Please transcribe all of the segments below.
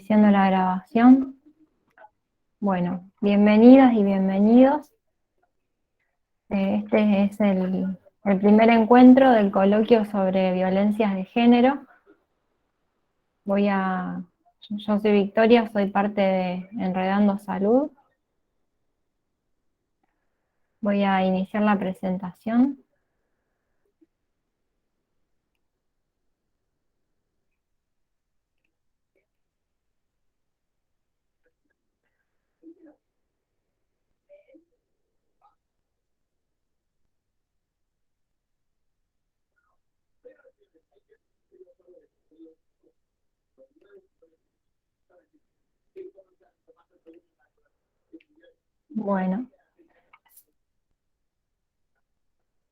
Iniciando la grabación. Bueno, bienvenidas y bienvenidos. Este es el primer encuentro del coloquio sobre violencias de género. Yo soy Victoria, soy parte de Enredando Salud. Voy a iniciar la presentación. Bueno,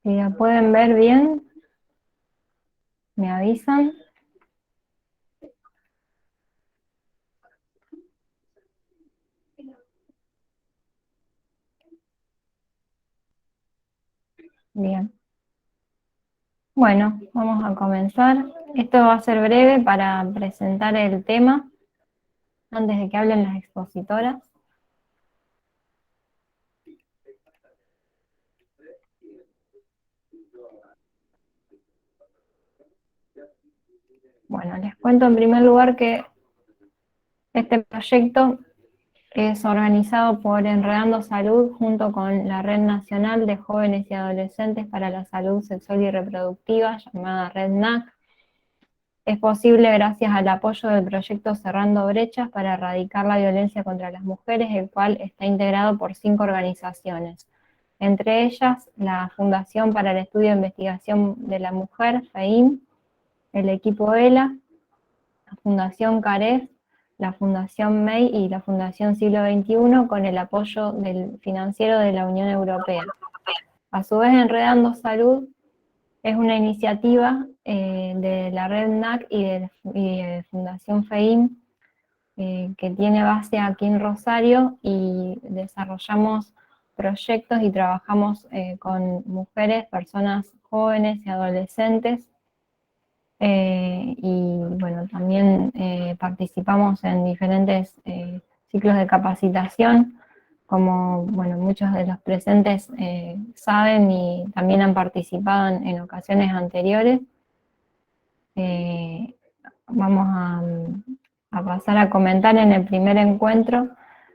si la pueden ver bien, me avisan. Bien. Bueno, vamos a comenzar. Esto va a ser breve para presentar el tema antes de que hablen las expositoras. Bueno, les cuento en primer lugar que este proyecto es organizado por Enredando Salud junto con la Red Nacional de Jóvenes y Adolescentes para la Salud Sexual y Reproductiva, llamada Red NAC. Es posible gracias al apoyo del proyecto Cerrando Brechas para erradicar la violencia contra las mujeres, el cual está integrado por 5 organizaciones. Entre ellas, la Fundación para el Estudio e Investigación de la Mujer, FEIM, el equipo ELA, la Fundación CAREF, la Fundación MEI y la Fundación Siglo XXI con el apoyo financiero de la Unión Europea. A su vez, Enredando Salud es una iniciativa de la Red NAC y de Fundación FEIM que tiene base aquí en Rosario y desarrollamos proyectos y trabajamos con mujeres, personas jóvenes y adolescentes. Y bueno, también participamos en diferentes ciclos de capacitación, como bueno, muchos de los presentes saben y también han participado en ocasiones anteriores. Vamos a pasar a comentar en el primer encuentro.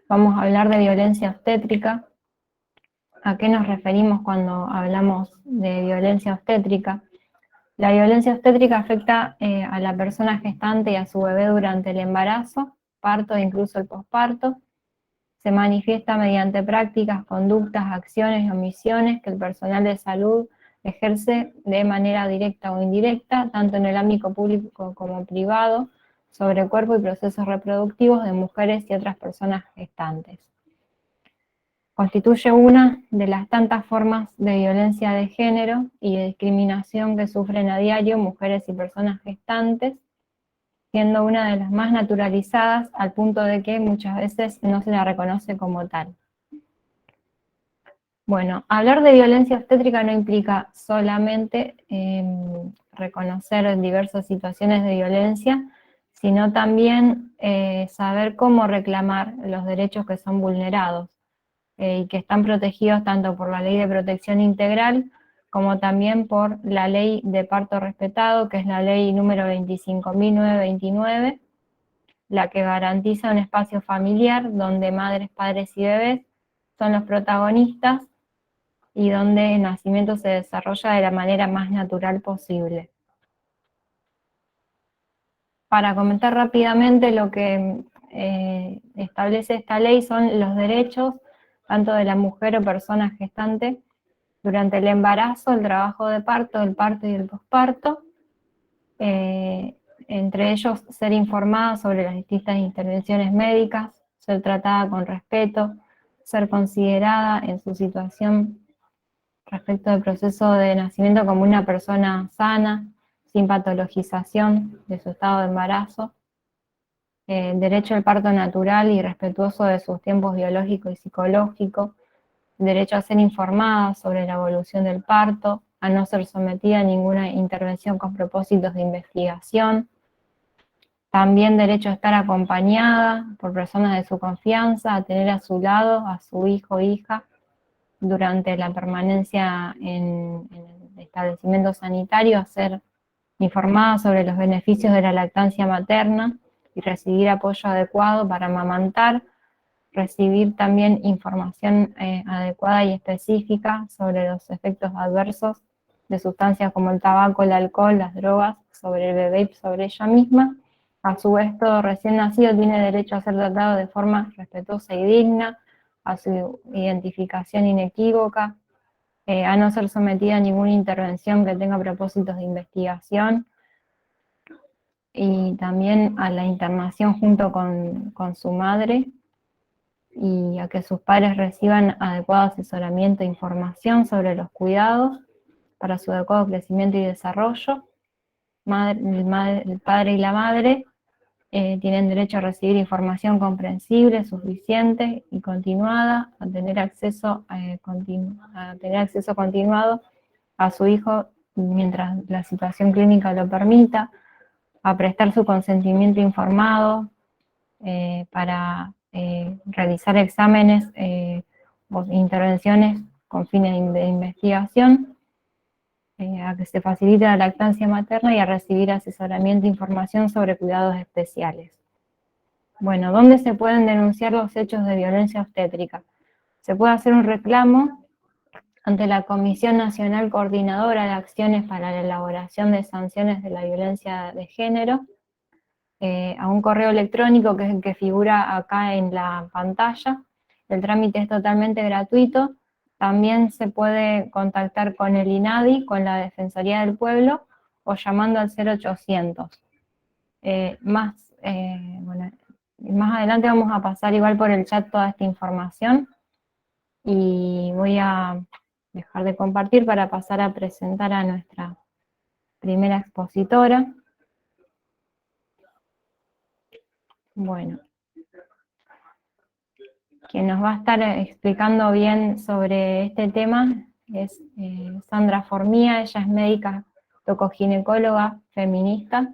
Vamos a hablar de violencia obstétrica. ¿A qué nos referimos cuando hablamos de violencia obstétrica? La violencia obstétrica afecta a la persona gestante y a su bebé durante el embarazo, parto e incluso el posparto. Se manifiesta mediante prácticas, conductas, acciones y omisiones que el personal de salud ejerce de manera directa o indirecta, tanto en el ámbito público como privado, sobre el cuerpo y procesos reproductivos de mujeres y otras personas gestantes. Constituye una de las tantas formas de violencia de género y de discriminación que sufren a diario mujeres y personas gestantes, siendo una de las más naturalizadas al punto de que muchas veces no se la reconoce como tal. Bueno, hablar de violencia obstétrica no implica solamente reconocer diversas situaciones de violencia, sino también saber cómo reclamar los derechos que son vulnerados y que están protegidos tanto por la Ley de Protección Integral como también por la Ley de Parto Respetado, que es la ley número 25.929, la que garantiza un espacio familiar donde madres, padres y bebés son los protagonistas y donde el nacimiento se desarrolla de la manera más natural posible. Para comentar rápidamente lo que establece esta ley son los derechos tanto de la mujer o persona gestante durante el embarazo, el trabajo de parto, el parto y el posparto, entre ellos ser informada sobre las distintas intervenciones médicas, ser tratada con respeto, ser considerada en su situación respecto del proceso de nacimiento como una persona sana, sin patologización de su estado de embarazo, derecho al parto natural y respetuoso de sus tiempos biológico y psicológico, derecho a ser informada sobre la evolución del parto, a no ser sometida a ninguna intervención con propósitos de investigación, También derecho a estar acompañada por personas de su confianza, a tener a su lado a su hijo o hija durante la permanencia en el establecimiento sanitario, a ser informada sobre los beneficios de la lactancia materna y recibir apoyo adecuado para amamantar, recibir también información adecuada y específica sobre los efectos adversos de sustancias como el tabaco, el alcohol, las drogas, sobre el bebé y sobre ella misma. A su vez, todo recién nacido tiene derecho a ser tratado de forma respetuosa y digna, a su identificación inequívoca, a no ser sometida a ninguna intervención que tenga propósitos de investigación, y también a la internación junto con su madre, y a que sus padres reciban adecuado asesoramiento e información sobre los cuidados para su adecuado crecimiento y desarrollo. El padre y la madre tienen derecho a recibir información comprensible, suficiente y continuada, a tener acceso continuado a su hijo mientras la situación clínica lo permita, a prestar su consentimiento informado para realizar exámenes o intervenciones con fines de investigación, a que se facilite la lactancia materna y a recibir asesoramiento e información sobre cuidados especiales. Bueno, ¿dónde se pueden denunciar los hechos de violencia obstétrica? Se puede hacer un reclamo ante la Comisión Nacional Coordinadora de Acciones para la Elaboración de Sanciones de la Violencia de Género, a un correo electrónico que es el que figura acá en la pantalla. El trámite es totalmente gratuito. También se puede contactar con el INADI, con la Defensoría del Pueblo, o llamando al 0800. Bueno, más adelante vamos a pasar igual por el chat toda esta información, y voy a dejar de compartir para pasar a presentar a nuestra primera expositora. Bueno, quien nos va a estar explicando bien sobre este tema es Sandra Formía. Ella es médica tocoginecóloga feminista,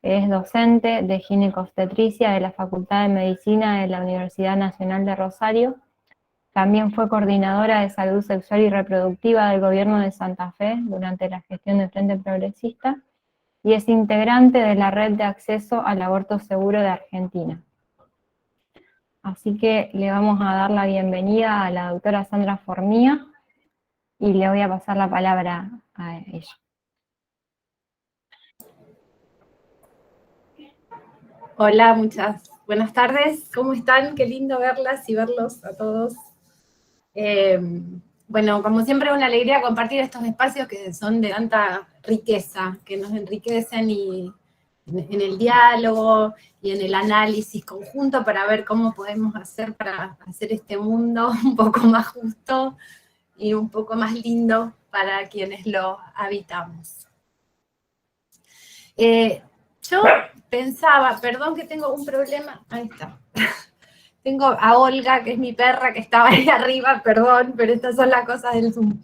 es docente de ginecobstetricia de la Facultad de Medicina de la Universidad Nacional de Rosario. También fue coordinadora de salud sexual y reproductiva del gobierno de Santa Fe durante la gestión del Frente Progresista, y es integrante de la Red de Acceso al Aborto Seguro de Argentina. Así que le vamos a dar la bienvenida a la doctora Sandra Formía y le voy a pasar la palabra a ella. Hola, muchas buenas tardes. ¿Cómo están? Qué lindo verlas y verlos a todos. Bueno, como siempre, una alegría compartir estos espacios que son de tanta riqueza, que nos enriquecen y en el diálogo y en el análisis conjunto para ver cómo podemos hacer para hacer este mundo un poco más justo y un poco más lindo para quienes lo habitamos. Yo pensaba, perdón que tengo un problema, ahí está. Tengo a Olga, que es mi perra, que estaba ahí arriba, perdón, pero estas son las cosas del Zoom.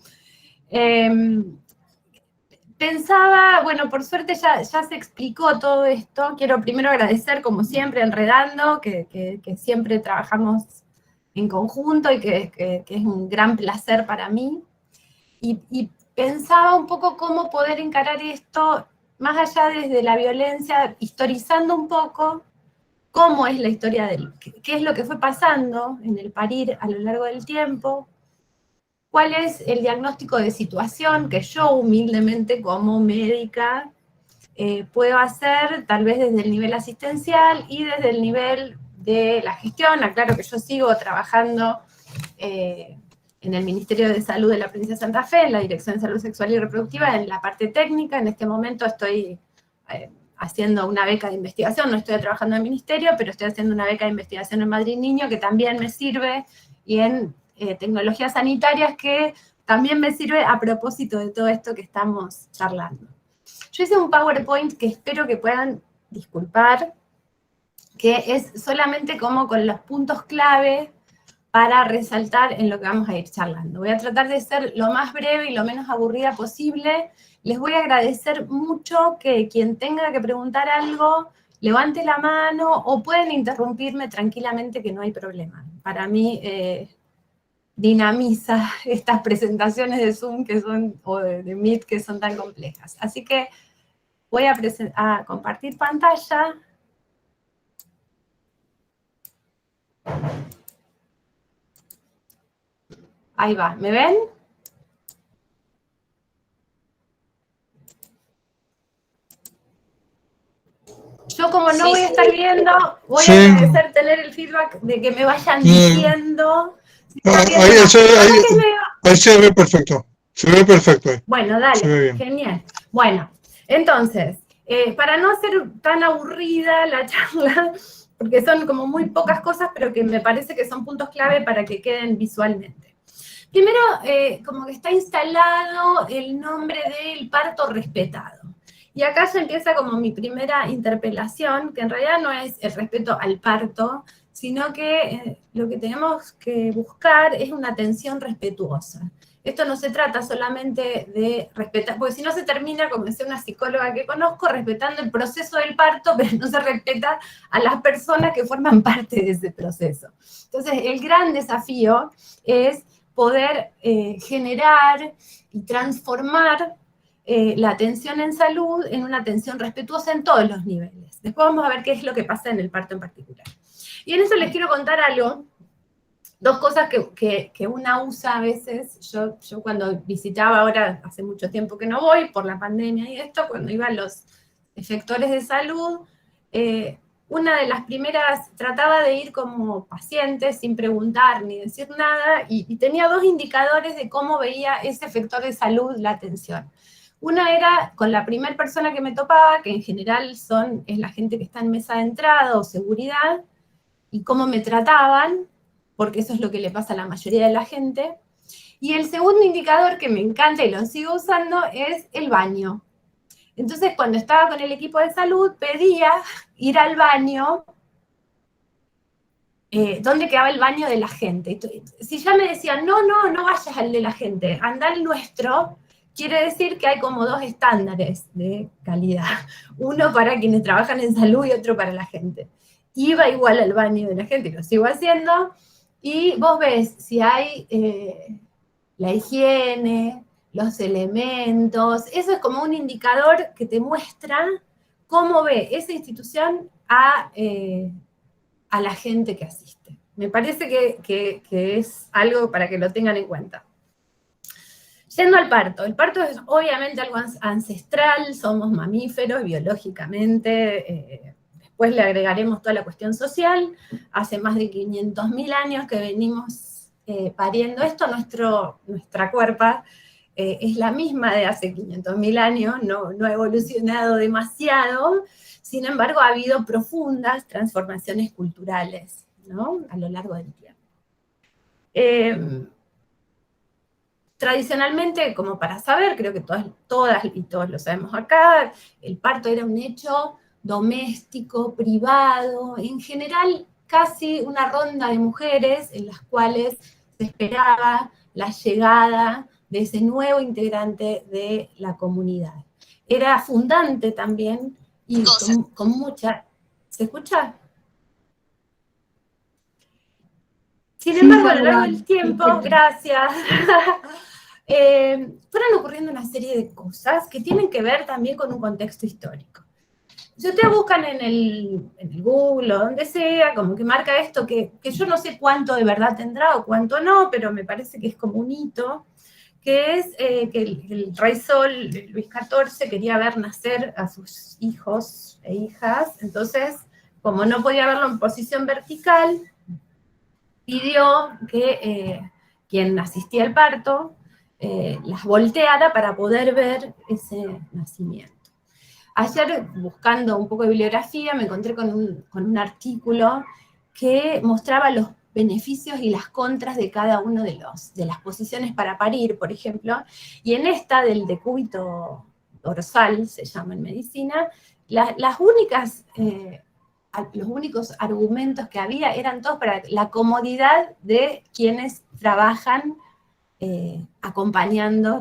Pensaba, bueno, por suerte ya se explicó todo esto. Quiero primero agradecer, como siempre, Enredando, que siempre trabajamos en conjunto y que es un gran placer para mí. Y pensaba un poco cómo poder encarar esto más allá desde la violencia, historizando un poco cómo es la historia qué es lo que fue pasando en el parir a lo largo del tiempo, cuál es el diagnóstico de situación que yo humildemente como médica puedo hacer, tal vez desde el nivel asistencial y desde el nivel de la gestión. Aclaro que yo sigo trabajando en el Ministerio de Salud de la Provincia de Santa Fe, en la Dirección de Salud Sexual y Reproductiva, en la parte técnica. En este momento estoy haciendo una beca de investigación, no estoy trabajando en el ministerio, pero estoy haciendo una beca de investigación en Madrid Niño, que también me sirve, y en tecnologías sanitarias, que también me sirve a propósito de todo esto que estamos charlando. Yo hice un PowerPoint que espero que puedan disculpar, que es solamente como con los puntos clave para resaltar en lo que vamos a ir charlando. Voy a tratar de ser lo más breve y lo menos aburrida posible. Les voy a agradecer mucho que quien tenga que preguntar algo levante la mano o pueden interrumpirme tranquilamente que no hay problema. Para mí dinamiza estas presentaciones de Zoom que son, o de Meet que son tan complejas. Así que voy a compartir pantalla. Ahí va, ¿me ven? Yo como no voy a estar viendo, voy a agradecer tener el feedback de que me vayan diciendo. Si ahí se ve perfecto. Se ve perfecto. Bueno, dale, genial. Bueno, entonces, para no ser tan aburrida la charla, porque son como muy pocas cosas, pero que me parece que son puntos clave para que queden visualmente. Primero, como que está instalado el nombre del parto respetado. Y acá ya empieza como mi primera interpelación, que en realidad no es el respeto al parto, sino que lo que tenemos que buscar es una atención respetuosa. Esto no se trata solamente de respetar, porque si no se termina, como decía una psicóloga que conozco, respetando el proceso del parto, pero no se respeta a las personas que forman parte de ese proceso. Entonces, el gran desafío es poder generar y transformar la atención en salud en una atención respetuosa en todos los niveles. Después vamos a ver qué es lo que pasa en el parto en particular. Y en eso les quiero contar algo, dos cosas que una usa a veces. Yo cuando visitaba, ahora hace mucho tiempo que no voy, por la pandemia y esto, cuando iba a los efectores de salud, una de las primeras trataba de ir como paciente sin preguntar ni decir nada, y tenía dos indicadores de cómo veía ese efector de salud la atención. Una era con la primera persona que me topaba, que en general es la gente que está en mesa de entrada o seguridad, y cómo me trataban, porque eso es lo que le pasa a la mayoría de la gente. Y el segundo indicador que me encanta y lo sigo usando es el baño. Entonces, cuando estaba con el equipo de salud, pedía ir al baño, ¿dónde quedaba el baño de la gente? Si ya me decían, no vayas al de la gente, anda al nuestro, quiere decir que hay como dos estándares de calidad. Uno para quienes trabajan en salud y otro para la gente. Iba igual al baño de la gente, y lo sigo haciendo, y vos ves si hay la higiene, los elementos, eso es como un indicador que te muestra cómo ve esa institución a la gente que asiste. Me parece que es algo para que lo tengan en cuenta. Yendo al parto, el parto es obviamente algo ancestral, somos mamíferos biológicamente, después le agregaremos toda la cuestión social, hace más de 500.000 años que venimos pariendo esto, nuestra cuerpa es la misma de hace 500.000 años, no ha evolucionado demasiado, sin embargo ha habido profundas transformaciones culturales, ¿no?, a lo largo del tiempo. Tradicionalmente, como para saber, creo que todas y todos lo sabemos acá, el parto era un hecho doméstico, privado, en general casi una ronda de mujeres en las cuales se esperaba la llegada de ese nuevo integrante de la comunidad. Era fundante también y con mucha... ¿Se escucha? Sin embargo, a lo largo del tiempo, gracias, fueron ocurriendo una serie de cosas que tienen que ver también con un contexto histórico. Si ustedes buscan en el Google o donde sea, como que marca esto, que yo no sé cuánto de verdad tendrá o cuánto no, pero me parece que es como un hito, que es que el rey Sol, Luis XIV, quería ver nacer a sus hijos e hijas, entonces, como no podía verlo en posición vertical, pidió que quien asistía al parto las volteara para poder ver ese nacimiento. Ayer, buscando un poco de bibliografía, me encontré con un artículo que mostraba los beneficios y las contras de cada uno de las posiciones para parir, por ejemplo, y en esta del decúbito dorsal, se llama en medicina, los únicos argumentos que había eran todos para la comodidad de quienes trabajan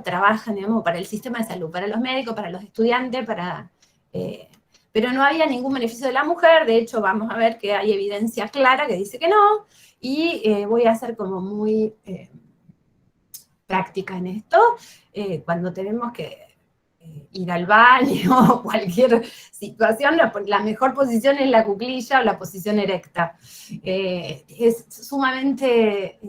trabajan, digamos, para el sistema de salud, para los médicos, para los estudiantes, para pero no había ningún beneficio de la mujer. De hecho, vamos a ver que hay evidencia clara que dice que no, y voy a ser como muy práctica en esto. Cuando tenemos que ir al baño o cualquier situación, la mejor posición es la cuclilla o la posición erecta. Es sumamente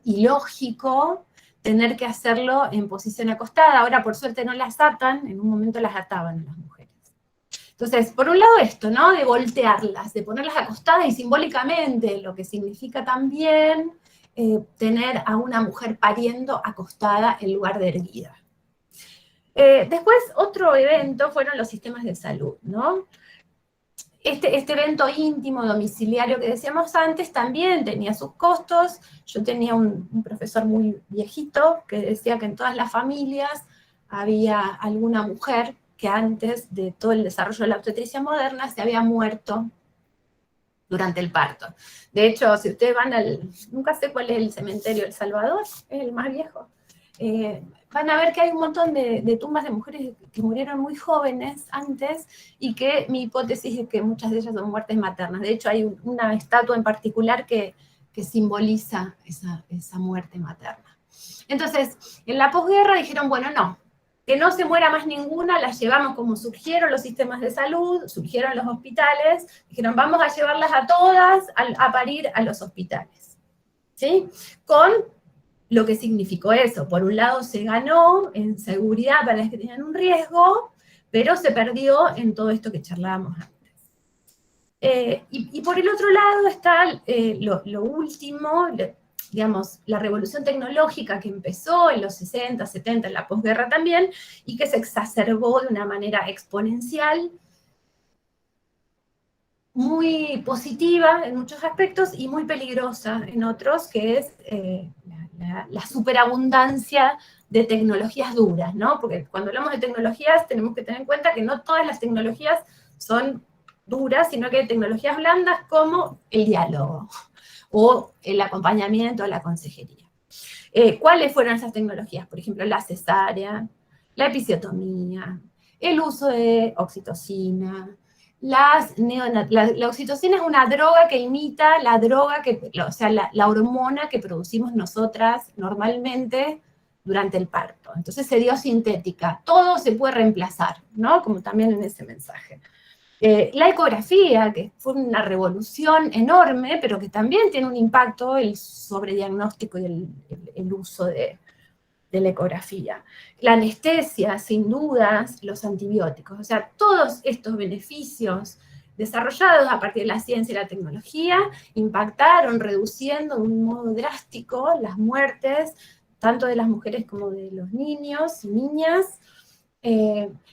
ilógico tener que hacerlo en posición acostada. Ahora, por suerte, no las atan, en un momento las ataban a las mujeres. Entonces, por un lado esto, ¿no? De voltearlas, de ponerlas acostadas y simbólicamente, lo que significa también tener a una mujer pariendo acostada en lugar de erguida. Después, otro evento fueron los sistemas de salud, ¿no? Este evento íntimo, domiciliario que decíamos antes, también tenía sus costos. Yo tenía un profesor muy viejito que decía que en todas las familias había alguna mujer que antes de todo el desarrollo de la obstetricia moderna se había muerto durante el parto. De hecho, si ustedes van nunca sé cuál es el cementerio El Salvador, es el más viejo, van a ver que hay un montón de tumbas de mujeres que murieron muy jóvenes antes, y que mi hipótesis es que muchas de ellas son muertes maternas. De hecho, hay una estatua en particular que simboliza esa muerte materna. Entonces, en la posguerra dijeron, bueno, no, que no se muera más ninguna, las llevamos como surgieron los sistemas de salud, surgieron los hospitales, dijeron, vamos a llevarlas a todas a parir a los hospitales, ¿sí? Con lo que significó eso. Por un lado se ganó en seguridad para las que tenían un riesgo, pero se perdió en todo esto que charlábamos antes. Y por el otro lado está lo último, digamos, la revolución tecnológica que empezó en los 60, 70, en la posguerra también, y que se exacerbó de una manera exponencial, muy positiva en muchos aspectos y muy peligrosa en otros, que es la superabundancia de tecnologías duras, ¿no? Porque cuando hablamos de tecnologías tenemos que tener en cuenta que no todas las tecnologías son duras, sino que hay tecnologías blandas como el diálogo o el acompañamiento, la consejería. ¿Cuáles fueron esas tecnologías? Por ejemplo, la cesárea, la episiotomía, el uso de oxitocina. La oxitocina es una droga que imita la droga, o sea, la hormona que producimos nosotras normalmente durante el parto. Entonces se dio sintética. Todo se puede reemplazar, ¿no? Como también en ese mensaje. La ecografía, que fue una revolución enorme, pero que también tiene un impacto, el sobrediagnóstico y el uso de la ecografía. La anestesia, sin dudas, los antibióticos. O sea, todos estos beneficios desarrollados a partir de la ciencia y la tecnología impactaron, reduciendo de un modo drástico las muertes, tanto de las mujeres como de los niños y niñas,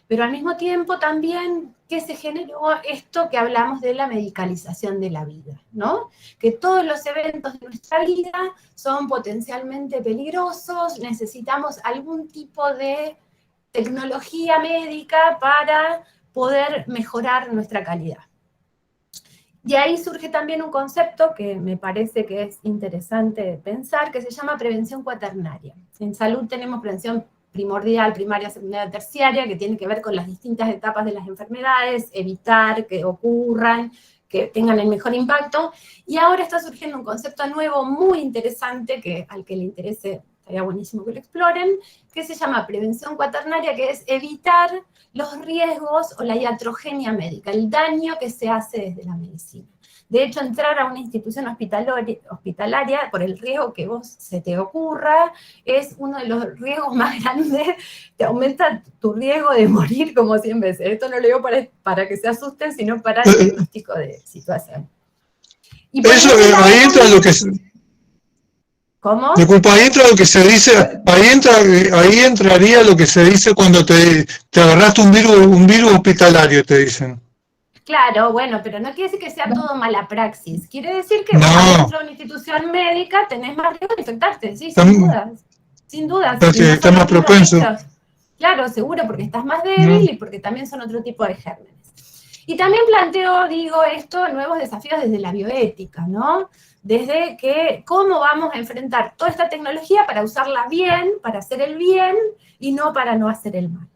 pero al mismo tiempo también que se generó esto que hablamos de la medicalización de la vida, ¿no? Que todos los eventos de nuestra vida son potencialmente peligrosos, necesitamos algún tipo de tecnología médica para poder mejorar nuestra calidad. De ahí surge también un concepto que me parece que es interesante pensar, que se llama prevención cuaternaria. En salud tenemos prevención primordial, primaria, secundaria, terciaria, que tiene que ver con las distintas etapas de las enfermedades, evitar que ocurran, que tengan el mejor impacto, y ahora está surgiendo un concepto nuevo muy interesante, que al que le interese estaría buenísimo que lo exploren, que se llama prevención cuaternaria, que es evitar los riesgos o la iatrogenia médica, el daño que se hace desde la medicina. De hecho, entrar a una institución hospitalaria por el riesgo que se te ocurra es uno de los riesgos más grandes, te aumenta tu riesgo de morir como 100 veces. Esto no lo digo para que se asusten, sino para el diagnóstico de situación. Y eso, ahí entra lo que... ¿Cómo? Disculpa, ahí entra lo que se dice, ahí entraría lo que se dice cuando te agarraste un virus hospitalario, te dicen. Claro, bueno, pero no quiere decir que sea todo mala praxis. Quiere decir que no. Dentro de una institución médica tenés más riesgo de infectarte, sí, sin dudas. Sin dudas. Porque no estás más propenso. Claro, seguro, porque estás más débil y porque también son otro tipo de gérmenes. Y también planteo, digo, nuevos desafíos desde la bioética, ¿no? Desde que cómo vamos a enfrentar toda esta tecnología para usarla bien, para hacer el bien y no para no hacer el mal.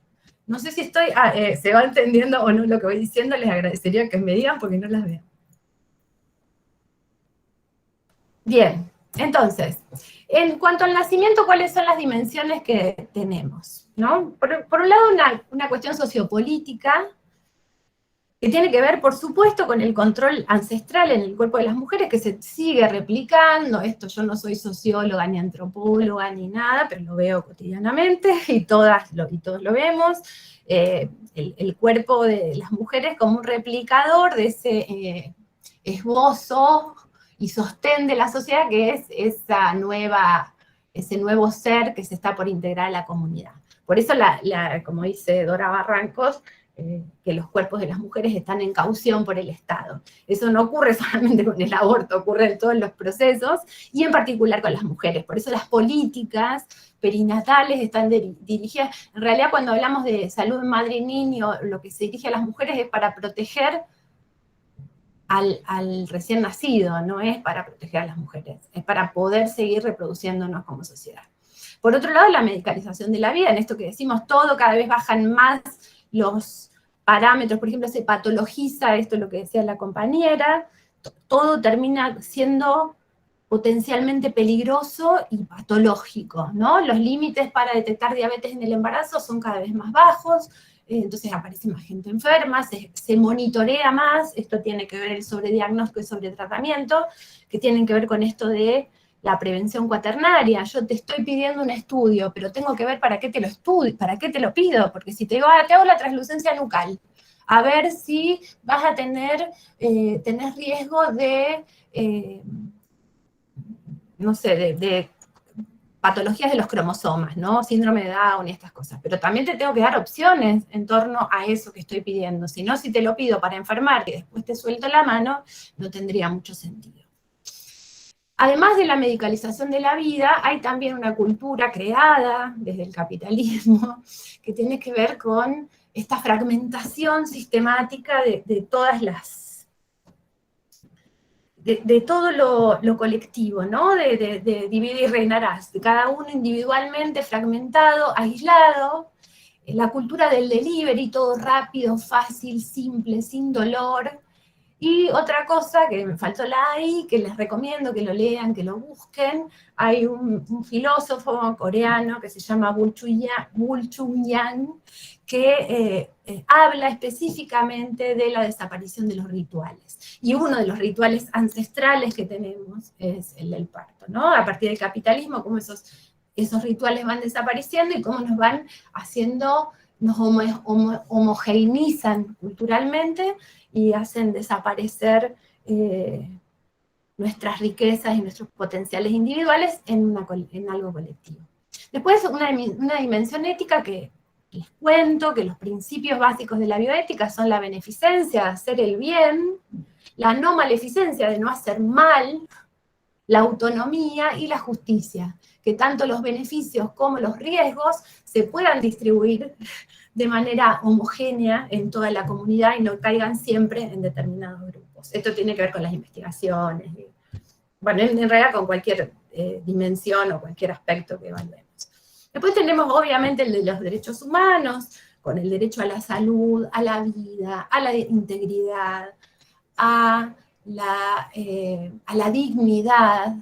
No sé si se va entendiendo o no lo que voy diciendo, les agradecería que me digan porque no las veo. Bien, entonces, en cuanto al nacimiento, ¿cuáles son las dimensiones que tenemos? ¿No? Por un lado, una cuestión sociopolítica, que tiene que ver, por supuesto, con el control ancestral en el cuerpo de las mujeres, que se sigue replicando. Esto yo no soy socióloga, ni antropóloga, ni nada, pero lo veo cotidianamente, y todos lo vemos. El cuerpo de las mujeres como un replicador de ese esbozo y sostén de la sociedad, que es ese nuevo ser que se está por integrar a la comunidad. Por eso, como dice Dora Barrancos, que los cuerpos de las mujeres están en caución por el Estado. Eso no ocurre solamente con el aborto, ocurre en todos los procesos, y en particular con las mujeres. Por eso las políticas perinatales están dirigidas, en realidad cuando hablamos de salud en madre y niño, lo que se dirige a las mujeres es para proteger al recién nacido, no es para proteger a las mujeres, es para poder seguir reproduciéndonos como sociedad. Por otro lado, la medicalización de la vida, en esto que decimos todo, cada vez bajan más los parámetros, por ejemplo, se patologiza, esto es lo que decía la compañera, todo termina siendo potencialmente peligroso y patológico, ¿no? Los límites para detectar diabetes en el embarazo son cada vez más bajos, entonces aparece más gente enferma, se monitorea más, esto tiene que ver el sobrediagnóstico y sobretratamiento, que tienen que ver con esto de la prevención cuaternaria. Yo te estoy pidiendo un estudio, pero tengo que ver para qué te lo estudio, para qué te lo pido, porque si te digo, te hago la translucencia nucal, a ver si vas a tenés riesgo de, no sé, de patologías de los cromosomas, ¿no? Síndrome de Down y estas cosas. Pero también te tengo que dar opciones en torno a eso que estoy pidiendo. Si no, si te lo pido para enfermar y después te suelto la mano, no tendría mucho sentido. Además de la medicalización de la vida, hay también una cultura creada desde el capitalismo que tiene que ver con esta fragmentación sistemática de todas las... de todo lo colectivo, ¿no? De dividir y reinarás, de cada uno individualmente, fragmentado, aislado, la cultura del delivery, todo rápido, fácil, simple, sin dolor. Y otra cosa que me faltó ahí, que les recomiendo que lo lean, que lo busquen, hay un filósofo coreano que se llama Bull Chung-yang, que habla específicamente de la desaparición de los rituales. Y uno de los rituales ancestrales que tenemos es el del parto, ¿no? A partir del capitalismo, cómo esos rituales van desapareciendo y cómo nos van haciendo, nos homogeneizan culturalmente y hacen desaparecer nuestras riquezas y nuestros potenciales individuales en algo colectivo. Después, una dimensión ética que les cuento, que los principios básicos de la bioética son la beneficencia, de hacer el bien, la no maleficencia, de no hacer mal, la autonomía y la justicia, que tanto los beneficios como los riesgos se puedan distribuir de manera homogénea en toda la comunidad y no caigan siempre en determinados grupos. Esto tiene que ver con las investigaciones, bueno, en realidad con cualquier dimensión o cualquier aspecto que evaluemos. Después tenemos obviamente el de los derechos humanos, con el derecho a la salud, a la vida, a la integridad, a la dignidad,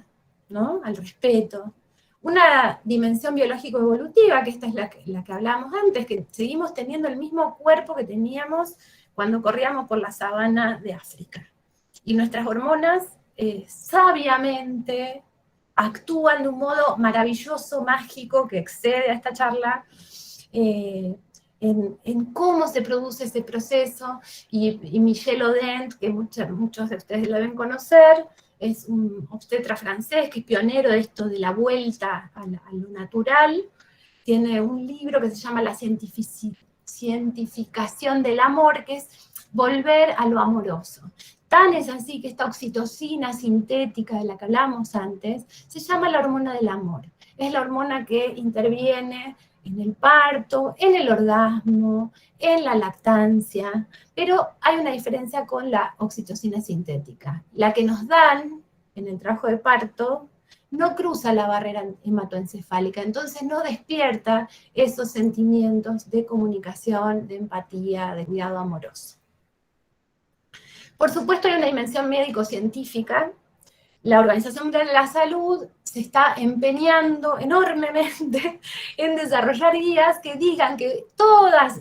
¿no? Al respeto. Una dimensión biológico-evolutiva, que esta es la que hablábamos antes, que seguimos teniendo el mismo cuerpo que teníamos cuando corríamos por la sabana de África. Y nuestras hormonas sabiamente actúan de un modo maravilloso, mágico, que excede a esta charla, en cómo se produce ese proceso, y Michel Odent, que muchos de ustedes lo deben conocer, es un obstetra francés que es pionero de esto de la vuelta a lo natural, tiene un libro que se llama La cientificación del amor, que es volver a lo amoroso. Tan es así que esta oxitocina sintética de la que hablamos antes, se llama la hormona del amor. Es la hormona que interviene en el parto, en el orgasmo, en la lactancia, pero hay una diferencia con la oxitocina sintética. La que nos dan en el trabajo de parto no cruza la barrera hematoencefálica, entonces no despierta esos sentimientos de comunicación, de empatía, de cuidado amoroso. Por supuesto hay una dimensión médico-científica. La Organización Mundial de la Salud se está empeñando enormemente en desarrollar guías que digan que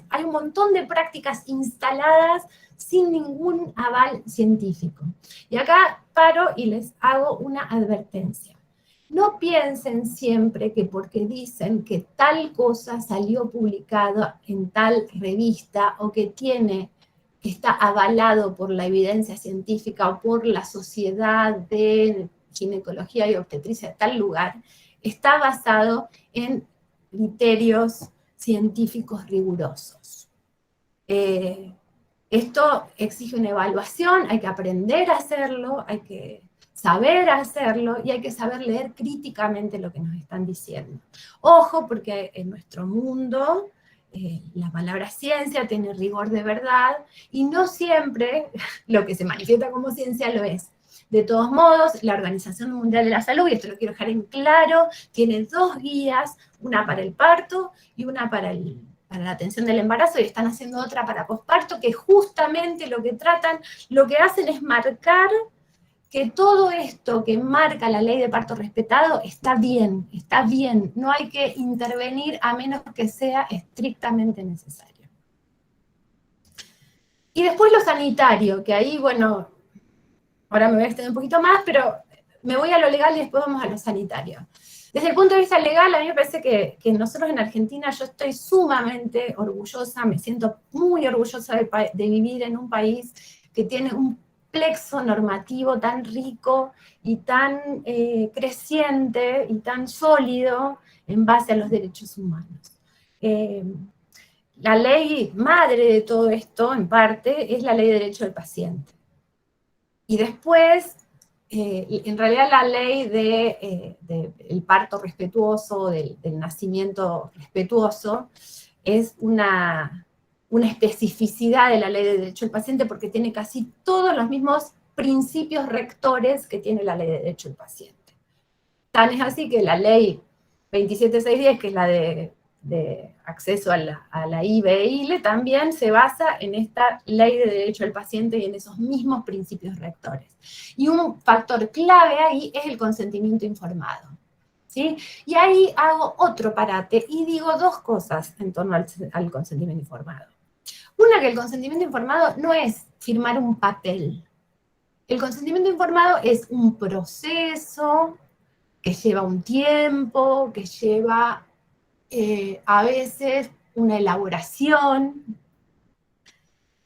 hay un montón de prácticas instaladas sin ningún aval científico. Y acá paro y les hago una advertencia. No piensen siempre que porque dicen que tal cosa salió publicado en tal revista o que está avalado por la evidencia científica o por la Sociedad de Ginecología y Obstetricia de tal lugar, está basado en criterios científicos rigurosos. Esto exige una evaluación, hay que aprender a hacerlo, hay que saber hacerlo y hay que saber leer críticamente lo que nos están diciendo. Ojo, porque en nuestro mundo la palabra ciencia tiene rigor de verdad y no siempre lo que se manifiesta como ciencia lo es. De todos modos, la Organización Mundial de la Salud, y esto lo quiero dejar en claro, tiene 2 guías, una para el parto y una para la atención del embarazo, y están haciendo otra para posparto, que justamente lo que hacen es marcar que todo esto que marca la ley de parto respetado está bien, no hay que intervenir a menos que sea estrictamente necesario. Y después lo sanitario, que ahí, bueno, ahora me voy a extender un poquito más, pero me voy a lo legal y después vamos a lo sanitario. Desde el punto de vista legal, a mí me parece que nosotros en Argentina, yo estoy sumamente orgullosa, me siento muy orgullosa de vivir en un país que tiene un plexo normativo tan rico y tan creciente y tan sólido en base a los derechos humanos. La ley madre de todo esto, en parte, es la Ley de Derecho del Paciente. Y después, en realidad la ley del parto respetuoso, del nacimiento respetuoso, es una especificidad de la Ley de Derecho del Paciente porque tiene casi todos los mismos principios rectores que tiene la Ley de Derecho del Paciente. Tan es así que la Ley 27610, que es la de acceso a la IBE-ILE, también se basa en esta Ley de Derecho del Paciente y en esos mismos principios rectores. Y un factor clave ahí es el consentimiento informado. ¿Sí? Y ahí hago otro parate y digo 2 cosas en torno al consentimiento informado. Una, que el consentimiento informado no es firmar un papel. El consentimiento informado es un proceso que lleva un tiempo, que lleva a veces una elaboración,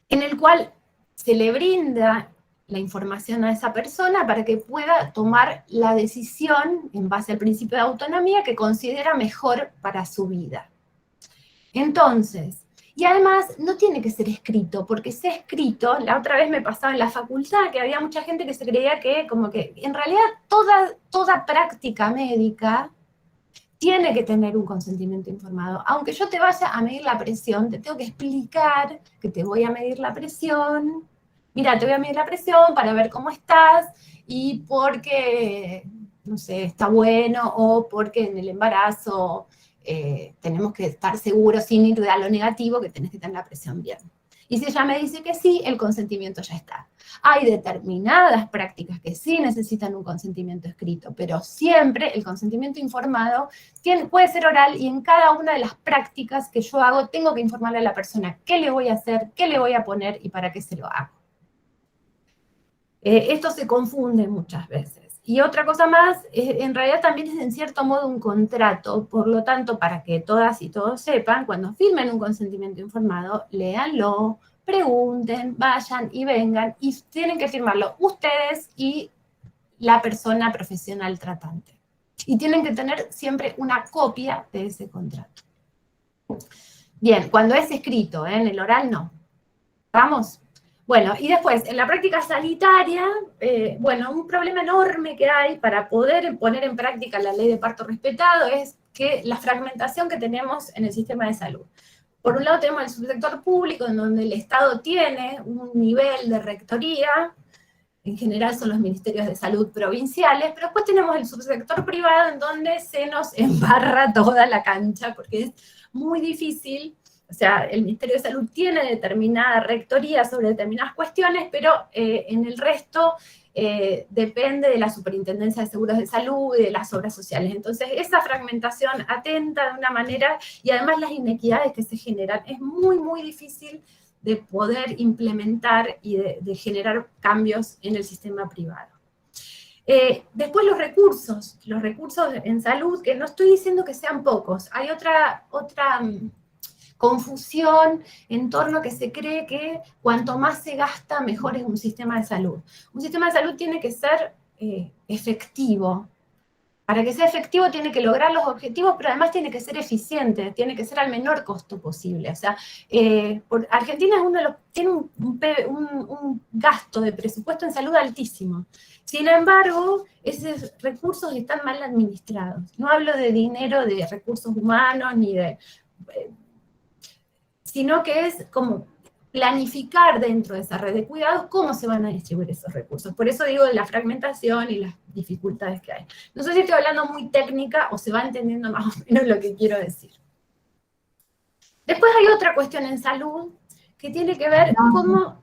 en el cual se le brinda la información a esa persona para que pueda tomar la decisión en base al principio de autonomía que considera mejor para su vida. Entonces, y además no tiene que ser escrito, porque si es escrito, la otra vez me pasaba en la facultad que había mucha gente que se creía que como que en realidad toda práctica médica tiene que tener un consentimiento informado. Aunque yo te vaya a medir la presión, te tengo que explicar que te voy a medir la presión. Mira, te voy a medir la presión para ver cómo estás y porque, no sé, está bueno o porque en el embarazo tenemos que estar seguros sin ir a lo negativo que tenés que tener la presión bien. Y si ella me dice que sí, el consentimiento ya está. Hay determinadas prácticas que sí necesitan un consentimiento escrito, pero siempre el consentimiento informado puede ser oral y en cada una de las prácticas que yo hago tengo que informarle a la persona qué le voy a hacer, qué le voy a poner y para qué se lo hago. Esto se confunde muchas veces. Y otra cosa más, en realidad también es en cierto modo un contrato, por lo tanto, para que todas y todos sepan, cuando firmen un consentimiento informado, léanlo, pregunten, vayan y vengan, y tienen que firmarlo ustedes y la persona profesional tratante. Y tienen que tener siempre una copia de ese contrato. Bien, cuando es escrito, en el oral no. ¿Vamos? Bueno, y después, en la práctica sanitaria, bueno, un problema enorme que hay para poder poner en práctica la ley de parto respetado es que la fragmentación que tenemos en el sistema de salud. Por un lado tenemos el subsector público, en donde el Estado tiene un nivel de rectoría, en general son los ministerios de salud provinciales, pero después tenemos el subsector privado en donde se nos embarra toda la cancha, porque es muy difícil. O sea, el Ministerio de Salud tiene determinada rectoría sobre determinadas cuestiones, pero en el resto depende de la Superintendencia de Seguros de Salud y de las obras sociales. Entonces, esa fragmentación atenta de una manera, y además las inequidades que se generan, es muy, muy difícil de poder implementar y de generar cambios en el sistema privado. Después los recursos en salud, que no estoy diciendo que sean pocos, hay otra confusión en torno a que se cree que cuanto más se gasta, mejor es un sistema de salud. Un sistema de salud tiene que ser efectivo. Para que sea efectivo tiene que lograr los objetivos, pero además tiene que ser eficiente, tiene que ser al menor costo posible. O sea, Argentina tiene un gasto de presupuesto en salud altísimo. Sin embargo, esos recursos están mal administrados. No hablo de dinero, de recursos humanos, ni de... sino que es como planificar dentro de esa red de cuidados cómo se van a distribuir esos recursos. Por eso digo de la fragmentación y las dificultades que hay. No sé si estoy hablando muy técnica o se va entendiendo más o menos lo que quiero decir. Después hay otra cuestión en salud que tiene que ver cómo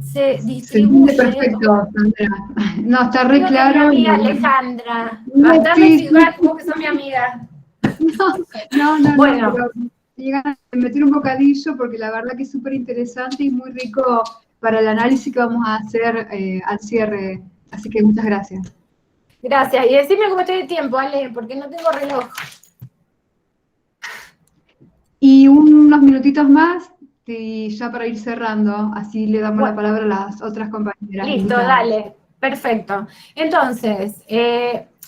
se distribuye. Se entiende perfecto, Sandra. No, está re claro. Mi amiga Alejandra. No, Bastante sí, ciudad, como que son mi amiga. No, Bueno. pero llegan a meter un bocadillo porque la verdad que es súper interesante y muy rico para el análisis que vamos a hacer al cierre. Así que muchas gracias. Gracias. Y decime cómo estoy de tiempo, Ale, porque no tengo reloj. Y unos minutitos más y ya para ir cerrando, así le damos la palabra a las otras compañeras. Listo, dale. Perfecto. Entonces,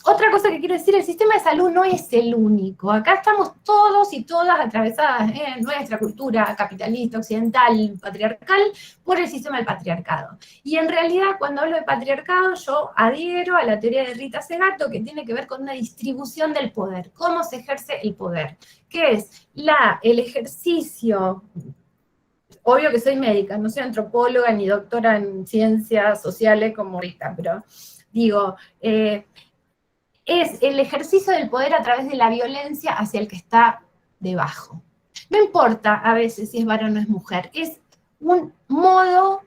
otra cosa que quiero decir, el sistema de salud no es el único. Acá estamos todos y todas atravesadas en nuestra cultura capitalista, occidental, patriarcal, por el sistema del patriarcado. Y en realidad, cuando hablo de patriarcado, yo adhiero a la teoría de Rita Segato, que tiene que ver con una distribución del poder. ¿Cómo se ejerce el poder? Que es el ejercicio... Obvio que soy médica, no soy antropóloga ni doctora en ciencias sociales como Rita, pero digo... es el ejercicio del poder a través de la violencia hacia el que está debajo. No importa a veces si es varón o es mujer, es un modo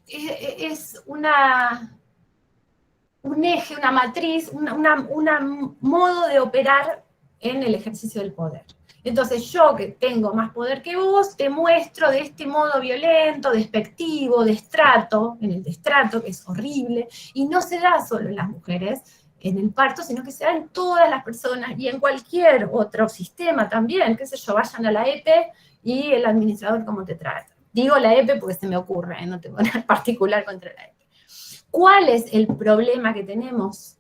es un eje, una matriz, un modo de operar en el ejercicio del poder. Entonces yo, que tengo más poder que vos, te muestro de este modo violento, despectivo, destrato, en el destrato, que es horrible, y no se da solo en las mujeres en el parto, sino que se da en todas las personas y en cualquier otro sistema también, qué sé yo, vayan a la EPE y el administrador cómo te trata. Digo la EPE porque se me ocurre, no tengo nada particular contra la EPE. ¿Cuál es el problema que tenemos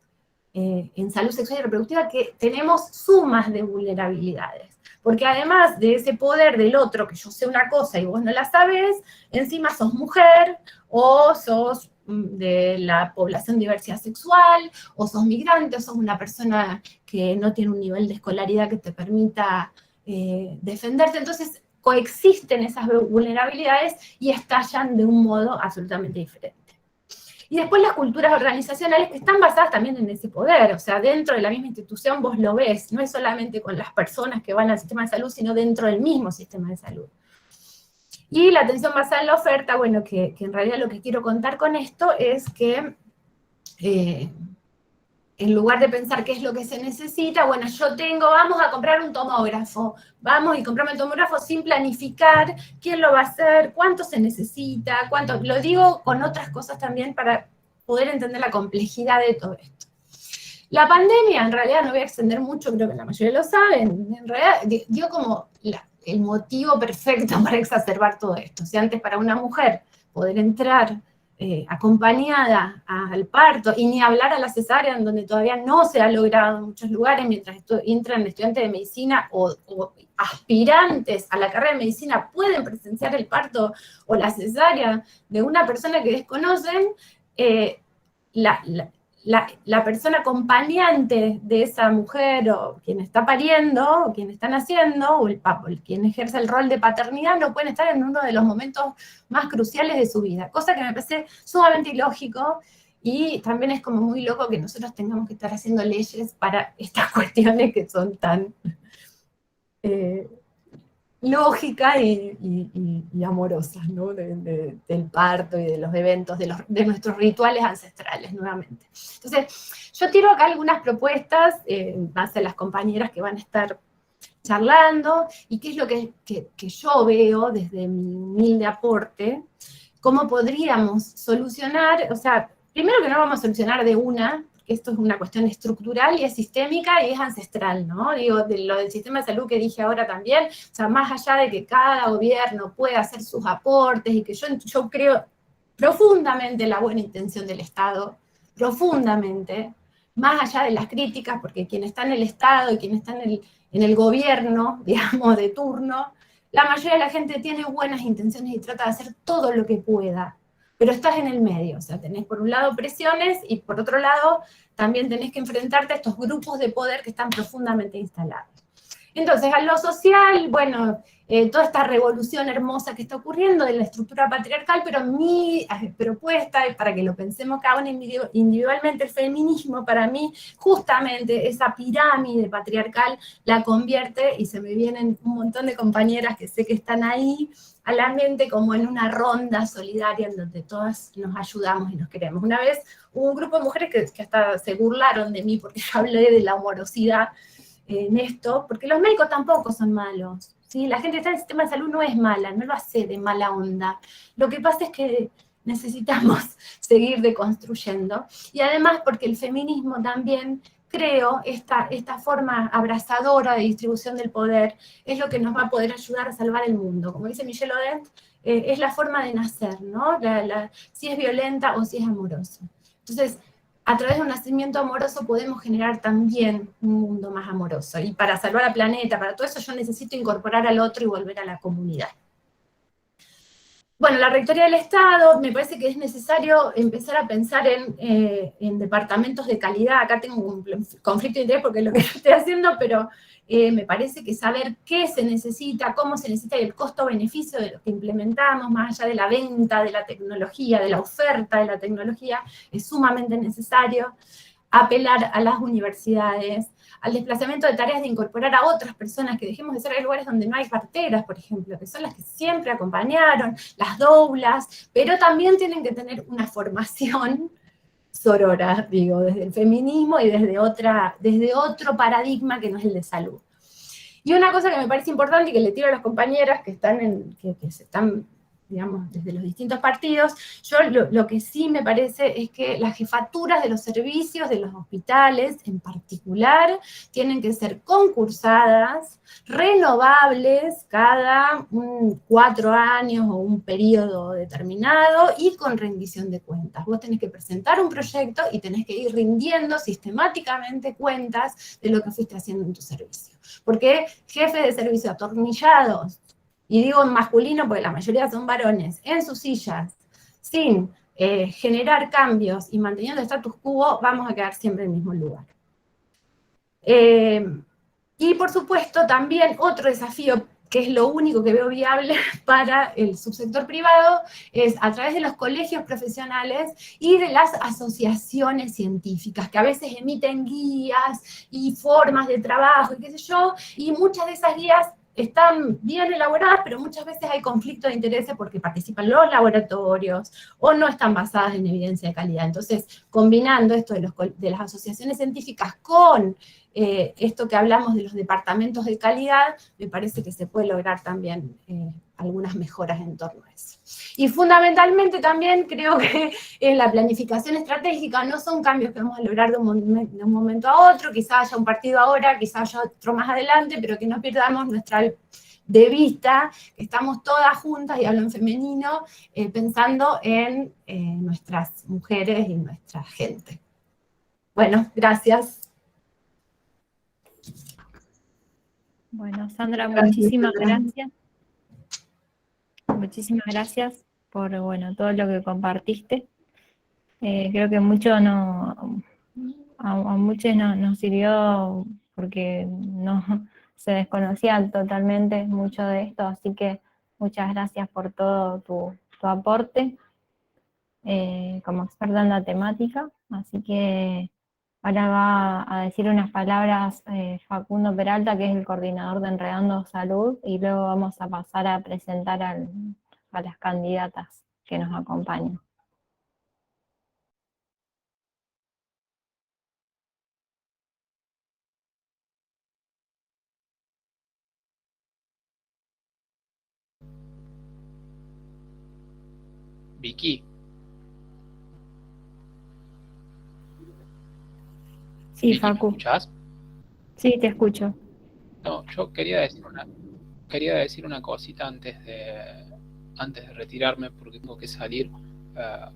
en salud sexual y reproductiva? Que tenemos sumas de vulnerabilidades. Porque además de ese poder del otro, que yo sé una cosa y vos no la sabés, encima sos mujer, o sos de la población de diversidad sexual, o sos migrante, o sos una persona que no tiene un nivel de escolaridad que te permita defenderte. Entonces coexisten esas vulnerabilidades y estallan de un modo absolutamente diferente. Y después las culturas organizacionales que están basadas también en ese poder, o sea, dentro de la misma institución vos lo ves, no es solamente con las personas que van al sistema de salud, sino dentro del mismo sistema de salud. Y la atención basada en la oferta, bueno, que en realidad lo que quiero contar con esto es que en lugar de pensar qué es lo que se necesita, bueno, vamos a comprar un tomógrafo, vamos y compramos el tomógrafo sin planificar quién lo va a hacer, cuánto se necesita, lo digo con otras cosas también para poder entender la complejidad de todo esto. La pandemia, en realidad no voy a extender mucho, creo que la mayoría lo saben, en realidad dio como el motivo perfecto para exacerbar todo esto. O sea, antes para una mujer poder entrar acompañada al parto, y ni hablar a la cesárea, en donde todavía no se ha logrado en muchos lugares, mientras entran estudiantes de medicina o aspirantes a la carrera de medicina pueden presenciar el parto o la cesárea de una persona que desconocen, la persona acompañante de esa mujer, o quien está pariendo, o quien está naciendo, o quien ejerce el rol de paternidad, no pueden estar en uno de los momentos más cruciales de su vida, cosa que me parece sumamente ilógico, y también es como muy loco que nosotros tengamos que estar haciendo leyes para estas cuestiones que son tan lógicas y amorosas, ¿no? Del parto y de los eventos, de nuestros rituales ancestrales, nuevamente. Entonces, yo tiro acá algunas propuestas en base a las compañeras que van a estar charlando, y qué es lo que yo veo desde mi humilde aporte, cómo podríamos solucionar, o sea, primero que no vamos a solucionar de una, porque esto es una cuestión estructural y es sistémica y es ancestral, ¿no? Digo, de lo del sistema de salud que dije ahora también, o sea, más allá de que cada gobierno pueda hacer sus aportes, y que yo creo profundamente en la buena intención del Estado, profundamente, más allá de las críticas, porque quien está en el Estado y quien está en el gobierno, digamos, de turno, la mayoría de la gente tiene buenas intenciones y trata de hacer todo lo que pueda, pero estás en el medio, o sea, tenés por un lado presiones, y por otro lado también tenés que enfrentarte a estos grupos de poder que están profundamente instalados. Entonces, a lo social, bueno, toda esta revolución hermosa que está ocurriendo de la estructura patriarcal, pero mi propuesta, para que lo pensemos cada uno individualmente, el feminismo para mí, justamente esa pirámide patriarcal la convierte, y se me vienen un montón de compañeras que sé que están ahí a la mente, como en una ronda solidaria en donde todas nos ayudamos y nos queremos. Una vez hubo un grupo de mujeres que hasta se burlaron de mí porque yo hablé de la amorosidad en esto, porque los médicos tampoco son malos, ¿sí? La gente que está en el sistema de salud no es mala, no lo hace de mala onda. Lo que pasa es que necesitamos seguir deconstruyendo, y además porque el feminismo también, creo, esta forma abrazadora de distribución del poder es lo que nos va a poder ayudar a salvar el mundo. Como dice Michelle Odent, es la forma de nacer, ¿no? Si es violenta o si es amorosa. Entonces, a través de un nacimiento amoroso podemos generar también un mundo más amoroso. Y para salvar al planeta, para todo eso, yo necesito incorporar al otro y volver a la comunidad. Bueno, la Rectoría del Estado, me parece que es necesario empezar a pensar en departamentos de calidad. Acá tengo un conflicto de interés porque es lo que yo estoy haciendo, pero me parece que saber qué se necesita, cómo se necesita, y el costo-beneficio de lo que implementamos, más allá de la venta de la tecnología, de la oferta de la tecnología, es sumamente necesario. Apelar a las universidades, al desplazamiento de tareas, de incorporar a otras personas, que dejemos de ser, hay lugares donde no hay parteras, por ejemplo, que son las que siempre acompañaron, las doulas, pero también tienen que tener una formación sorora, digo, desde el feminismo y desde otro paradigma que no es el de salud. Y una cosa que me parece importante y que le tiro a las compañeras que se están, digamos, desde los distintos partidos, yo lo que sí me parece es que las jefaturas de los servicios de los hospitales en particular tienen que ser concursadas, renovables cada 4 años o un periodo determinado, y con rendición de cuentas. Vos tenés que presentar un proyecto y tenés que ir rindiendo sistemáticamente cuentas de lo que fuiste haciendo en tu servicio. Porque jefes de servicio atornillados, y digo en masculino porque la mayoría son varones, en sus sillas, sin generar cambios y manteniendo el status quo, vamos a quedar siempre en el mismo lugar. Y por supuesto también otro desafío, que es lo único que veo viable para el subsector privado, es a través de los colegios profesionales y de las asociaciones científicas, que a veces emiten guías y formas de trabajo y qué sé yo, y muchas de esas guías están bien elaboradas, pero muchas veces hay conflicto de intereses porque participan los laboratorios o no están basadas en evidencia de calidad. Entonces, combinando esto de las asociaciones científicas con esto que hablamos de los departamentos de calidad, me parece que se puede lograr también algunas mejoras en torno a eso. Y fundamentalmente también creo que en la planificación estratégica no son cambios que vamos a lograr de un momento a otro, quizá haya un partido ahora, quizá haya otro más adelante, pero que no perdamos de vista que estamos todas juntas, y hablo en femenino, pensando en nuestras mujeres y nuestra gente. Bueno, gracias. Bueno, Sandra, muchísimas gracias. Muchísimas gracias por todo lo que compartiste. Creo que mucho a muchos nos sirvió porque no se desconocía totalmente mucho de esto, así que muchas gracias por todo tu aporte como experta en la temática. Así que ahora va a decir unas palabras Facundo Peralta, que es el coordinador de Enredando Salud, y luego vamos a pasar a presentar a las candidatas que nos acompañan. Vicky. Sí, Vicky, ¿me Facu. escuchás? Sí, te escucho. No, yo quería decir una cosita antes de retirarme, porque tengo que salir.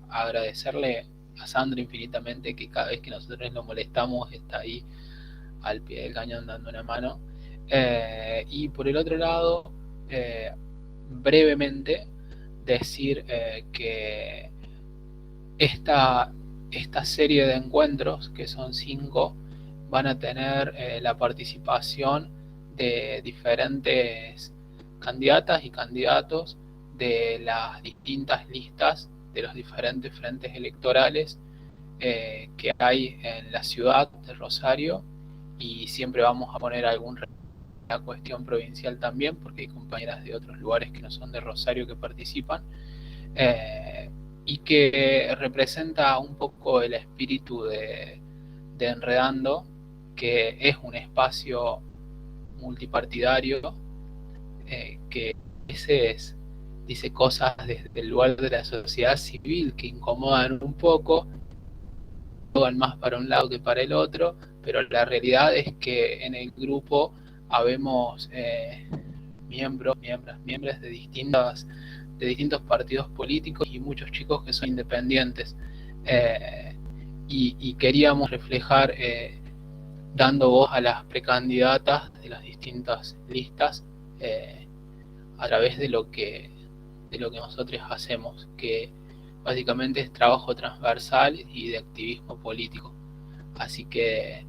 Agradecerle a Sandra infinitamente, que cada vez que nosotros lo molestamos está ahí al pie del cañón dando una mano. Y por el otro lado, brevemente decir que esta serie de encuentros, que son 5, van a tener la participación de diferentes candidatas y candidatos de las distintas listas de los diferentes frentes electorales que hay en la ciudad de Rosario, y siempre vamos a poner alguna cuestión provincial también, porque hay compañeras de otros lugares que no son de Rosario que participan, y que representa un poco el espíritu de Enredando, que es un espacio multipartidario que a veces dice cosas desde el lugar de la sociedad civil que incomodan un poco, van más para un lado que para el otro, pero la realidad es que en el grupo habemos miembros de distintos partidos políticos y muchos chicos que son independientes, y queríamos reflejar dando voz a las precandidatas de las distintas listas a través de lo que nosotros hacemos, que básicamente es trabajo transversal y de activismo político. Así que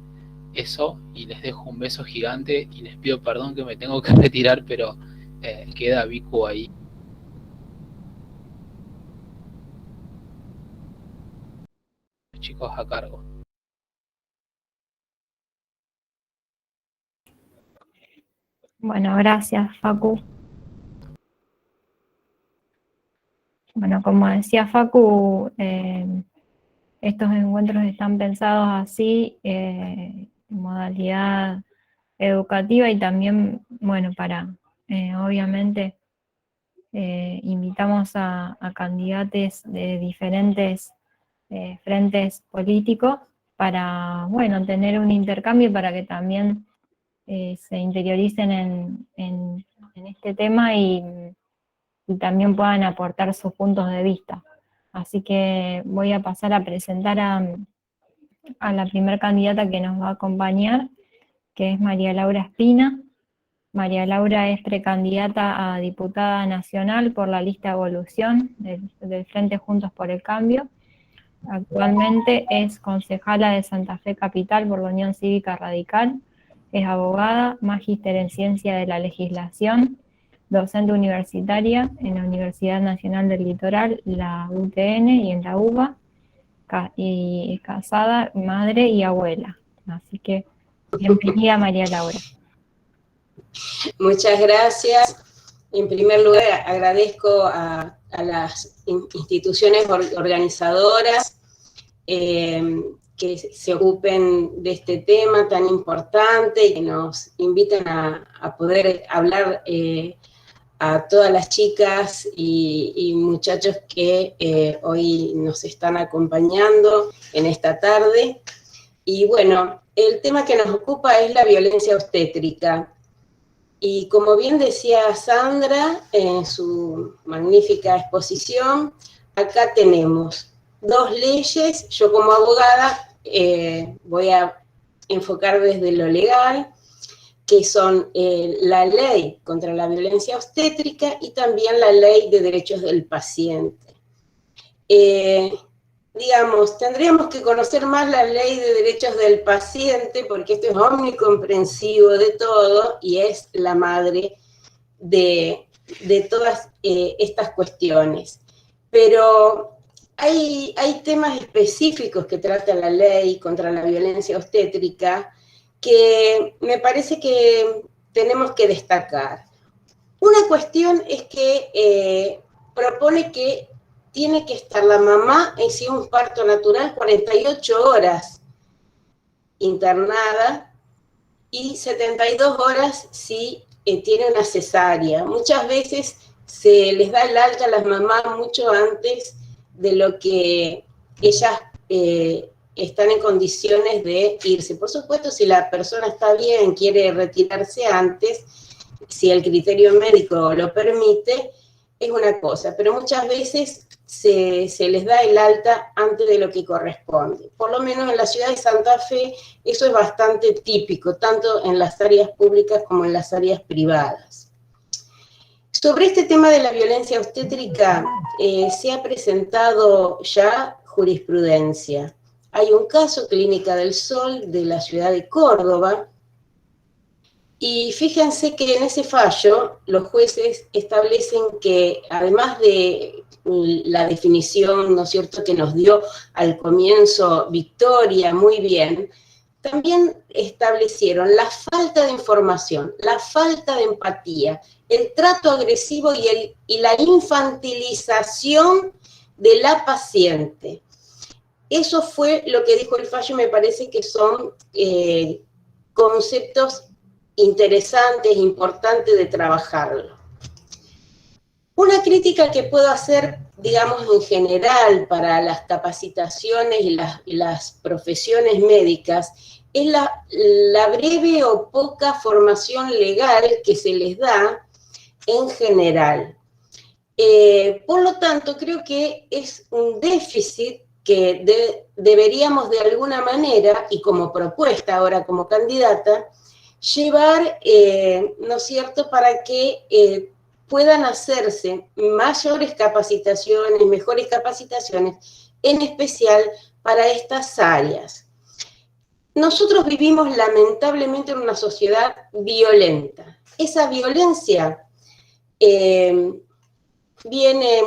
eso, y les dejo un beso gigante y les pido perdón que me tengo que retirar, pero queda Vicu ahí. Los chicos a cargo. Bueno, gracias, Facu. Bueno, como decía Facu, estos encuentros están pensados así, en modalidad educativa y también, bueno, para, obviamente, invitamos a candidatos de diferentes frentes políticos para, bueno, tener un intercambio para que también se interioricen en este tema y también puedan aportar sus puntos de vista. Así que voy a pasar a presentar a la primer candidata que nos va a acompañar, que es María Laura Espina. María Laura es precandidata a diputada nacional por la lista Evolución del Frente Juntos por el Cambio. Actualmente es concejala de Santa Fe Capital por la Unión Cívica Radical. Es abogada, magíster en Ciencia de la Legislación, docente universitaria en la Universidad Nacional del Litoral, la UTN, y en la UBA, y casada, madre y abuela. Así que bienvenida, María Laura. Muchas gracias. En primer lugar, agradezco a las instituciones organizadoras que se ocupen de este tema tan importante y que nos inviten a poder hablar a todas las chicas y muchachos que hoy nos están acompañando en esta tarde. Y bueno, el tema que nos ocupa es la violencia obstétrica. Y como bien decía Sandra en su magnífica exposición, acá tenemos 2 leyes. Yo como abogada voy a enfocar desde lo legal, que son la ley contra la violencia obstétrica y también la ley de derechos del paciente. digamos, tendríamos que conocer más la ley de derechos del paciente, porque esto es omnicomprensivo de todo y es la madre de todas estas cuestiones. Pero hay temas específicos que trata la ley contra la violencia obstétrica que me parece que tenemos que destacar. Una cuestión es que propone que tiene que estar la mamá en sí un parto natural 48 horas internada y 72 horas si tiene una cesárea. Muchas veces se les da el alta a las mamás mucho antes de lo que ellas están en condiciones de irse. Por supuesto, si la persona está bien, quiere retirarse antes, si el criterio médico lo permite, es una cosa, pero muchas veces se les da el alta antes de lo que corresponde. Por lo menos en la ciudad de Santa Fe eso es bastante típico, tanto en las áreas públicas como en las áreas privadas. Sobre este tema de la violencia obstétrica se ha presentado ya jurisprudencia. Hay un caso, Clínica del Sol, de la ciudad de Córdoba, y fíjense que en ese fallo los jueces establecen que además de la definición, ¿no es cierto?, que nos dio al comienzo Victoria muy bien, también establecieron la falta de información, la falta de empatía, el trato agresivo y la infantilización de la paciente. Eso fue lo que dijo el fallo, me parece que son conceptos interesantes, importantes de trabajarlo. Una crítica que puedo hacer, digamos, en general para las capacitaciones y las profesiones médicas es la breve o poca formación legal que se les da en general. Por lo tanto, creo que es un déficit que deberíamos de alguna manera, y como propuesta ahora como candidata, llevar, ¿no es cierto?, para que puedan hacerse mayores capacitaciones, mejores capacitaciones, en especial para estas áreas. Nosotros vivimos lamentablemente en una sociedad violenta. Esa violencia viene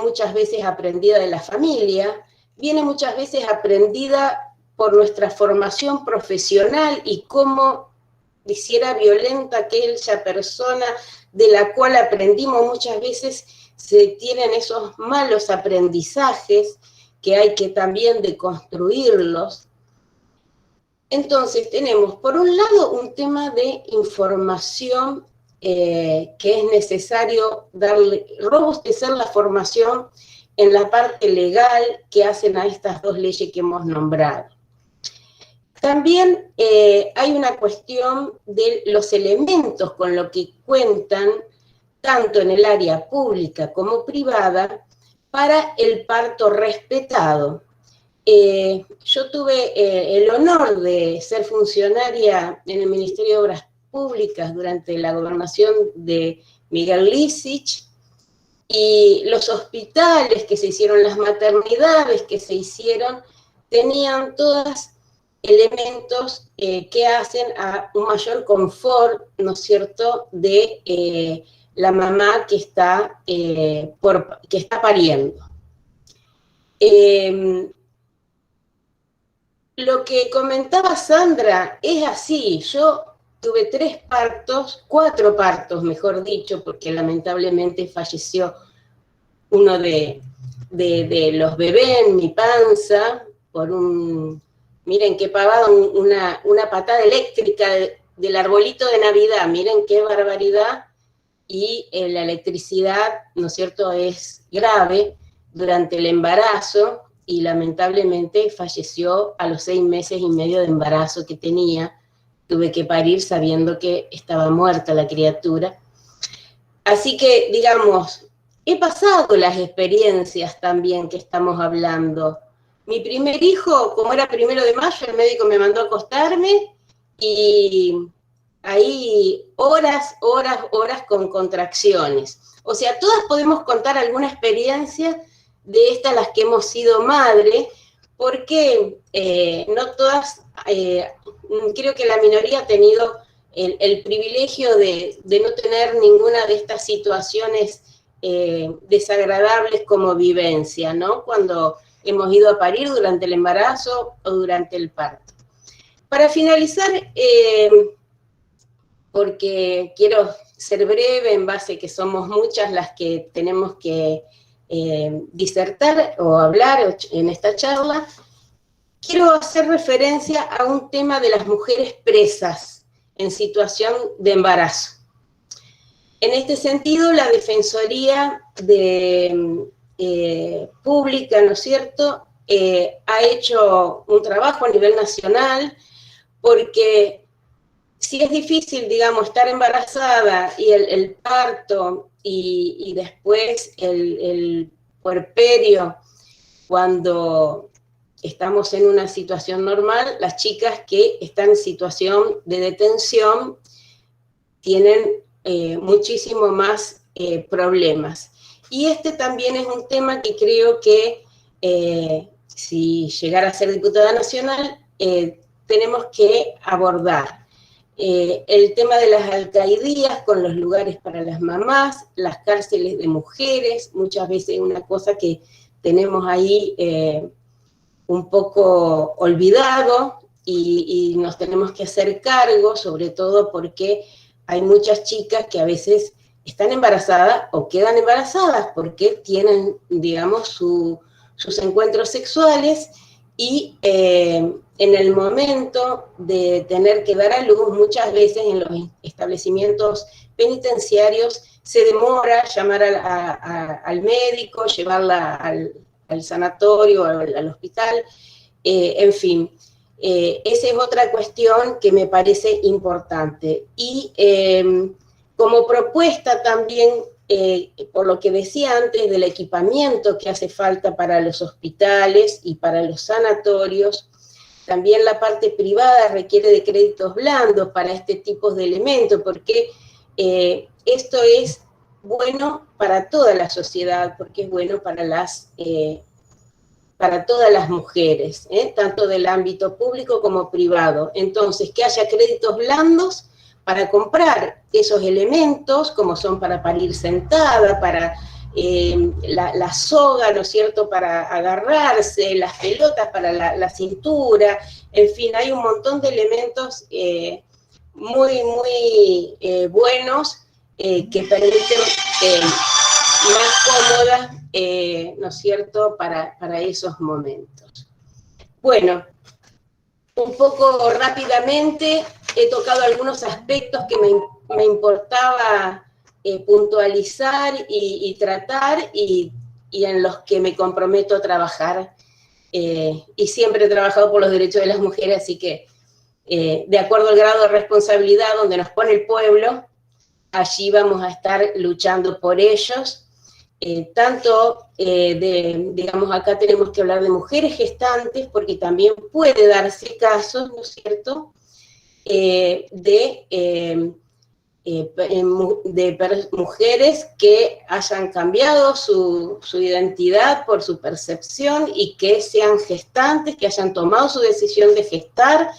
muchas veces aprendida de la familia, viene muchas veces aprendida por nuestra formación profesional y cómo hiciera violenta aquella persona de la cual aprendimos. Muchas veces se tienen esos malos aprendizajes que hay que también deconstruirlos. Entonces tenemos por un lado un tema de información que es necesario robustecer la formación en la parte legal que hacen a estas dos leyes que hemos nombrado. También hay una cuestión de los elementos con los que cuentan, tanto en el área pública como privada, para el parto respetado. Yo tuve el honor de ser funcionaria en el Ministerio de Obras Públicas durante la gobernación de Miguel Lisich, y los hospitales que se hicieron, las maternidades que se hicieron, tenían todas elementos que hacen a un mayor confort, ¿no es cierto?, de la mamá que está pariendo. Lo que comentaba Sandra es así. Yo tuve 4 partos, mejor dicho, porque lamentablemente falleció uno de los bebés en mi panza por miren qué pavada, una patada eléctrica del arbolito de Navidad, miren qué barbaridad, y la electricidad, ¿no es cierto?, es grave durante el embarazo, y lamentablemente falleció a los 6 meses y medio de embarazo que tenía. Tuve que parir sabiendo que estaba muerta la criatura. Así que, digamos, he pasado las experiencias también que estamos hablando. Mi primer hijo, como era 1 de mayo, el médico me mandó a acostarme y ahí horas con contracciones. O sea, todas podemos contar alguna experiencia de estas las que hemos sido madre, porque no todas, creo que la minoría ha tenido el privilegio de no tener ninguna de estas situaciones desagradables como vivencia, ¿no? Cuando hemos ido a parir durante el embarazo o durante el parto. Para finalizar, porque quiero ser breve en base a que somos muchas las que tenemos que disertar o hablar en esta charla, quiero hacer referencia a un tema de las mujeres presas en situación de embarazo. En este sentido, la Defensoría Pública, ¿no es cierto?, ha hecho un trabajo a nivel nacional, porque si es difícil, digamos, estar embarazada y el parto y después el puerperio, cuando estamos en una situación normal, las chicas que están en situación de detención tienen muchísimo más problemas. Y este también es un tema que creo que si llegara a ser diputada nacional, tenemos que abordar. El tema de las alcaidías con los lugares para las mamás, las cárceles de mujeres, muchas veces una cosa que tenemos ahí un poco olvidado y nos tenemos que hacer cargo, sobre todo porque hay muchas chicas que a veces están embarazadas o quedan embarazadas porque tienen, digamos, sus encuentros sexuales y en el momento de tener que dar a luz, muchas veces en los establecimientos penitenciarios se demora llamar al médico, llevarla al sanatorio, al hospital, en fin. Esa es otra cuestión que me parece importante. Y como propuesta también, por lo que decía antes del equipamiento que hace falta para los hospitales y para los sanatorios, también la parte privada requiere de créditos blandos para este tipo de elementos, porque esto es bueno para toda la sociedad, porque es bueno para todas las mujeres, tanto del ámbito público como privado. Entonces, que haya créditos blandos para comprar esos elementos, como son para parir sentada, para la soga, ¿no es cierto?, para agarrarse, las pelotas para la cintura, en fin, hay un montón de elementos muy, muy buenos que permiten más cómodas, ¿no es cierto?, para esos momentos. Bueno, un poco rápidamente he tocado algunos aspectos que me importaba puntualizar y tratar y en los que me comprometo a trabajar. Y siempre he trabajado por los derechos de las mujeres, así que de acuerdo al grado de responsabilidad donde nos pone el pueblo, allí vamos a estar luchando por ellos. Digamos, acá tenemos que hablar de mujeres gestantes, porque también puede darse casos, ¿no es cierto?, de mujeres que hayan cambiado su identidad por su percepción y que sean gestantes, que hayan tomado su decisión de gestar,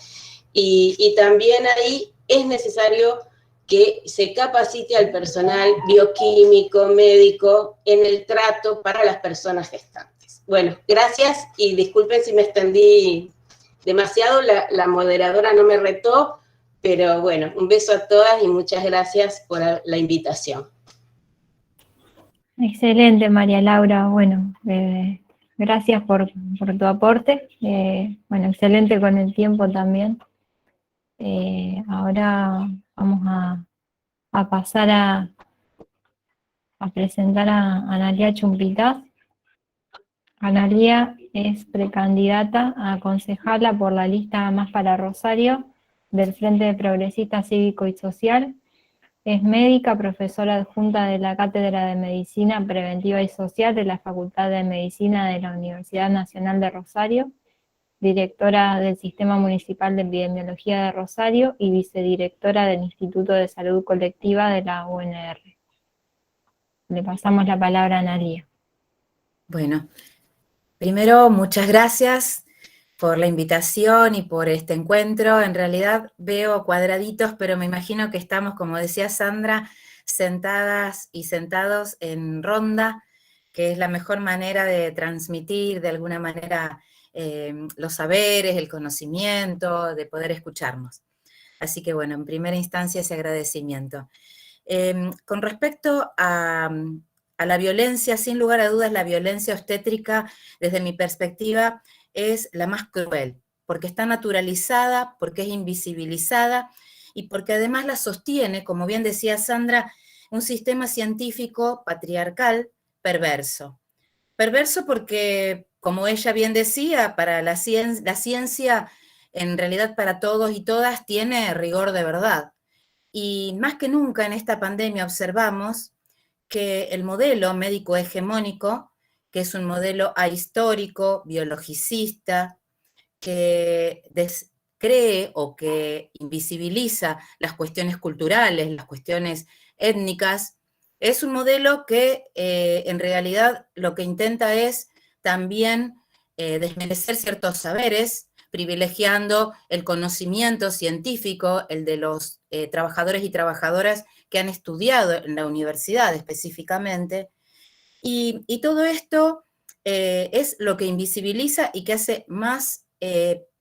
y también ahí es necesario que se capacite al personal bioquímico, médico, en el trato para las personas gestantes. Bueno, gracias y disculpen si me extendí demasiado, la moderadora no me retó, pero bueno, un beso a todas y muchas gracias por la invitación. Excelente, María Laura. Bueno, gracias por tu aporte. Bueno, excelente con el tiempo también. Ahora vamos a pasar a presentar a Analía Chumpitaz. Analía es precandidata a concejala por la lista Más para Rosario del Frente Progresista Cívico y Social. Es médica, profesora adjunta de la Cátedra de Medicina Preventiva y Social de la Facultad de Medicina de la Universidad Nacional de Rosario, directora del Sistema Municipal de Epidemiología de Rosario y vicedirectora del Instituto de Salud Colectiva de la UNR. Le pasamos la palabra a Analía. Bueno, primero, muchas gracias por la invitación y por este encuentro. En realidad veo cuadraditos, pero me imagino que estamos, como decía Sandra, sentadas y sentados en ronda, que es la mejor manera de transmitir de alguna manera los saberes, el conocimiento, de poder escucharnos. Así que bueno, en primera instancia ese agradecimiento. Con respecto a la violencia, sin lugar a dudas la violencia obstétrica, desde mi perspectiva, es la más cruel, porque está naturalizada, porque es invisibilizada y porque además la sostiene, como bien decía Sandra, un sistema científico patriarcal perverso. Perverso porque, como ella bien decía, para la ciencia, en realidad para todos y todas, tiene rigor de verdad. Y más que nunca en esta pandemia observamos que el modelo médico hegemónico, que es un modelo ahistórico, biologicista, que descree o que invisibiliza las cuestiones culturales, las cuestiones étnicas, es un modelo que en realidad lo que intenta es también desmerecer ciertos saberes, privilegiando el conocimiento científico, el de los trabajadores y trabajadoras que han estudiado en la universidad específicamente, y todo esto es lo que invisibiliza y que hace más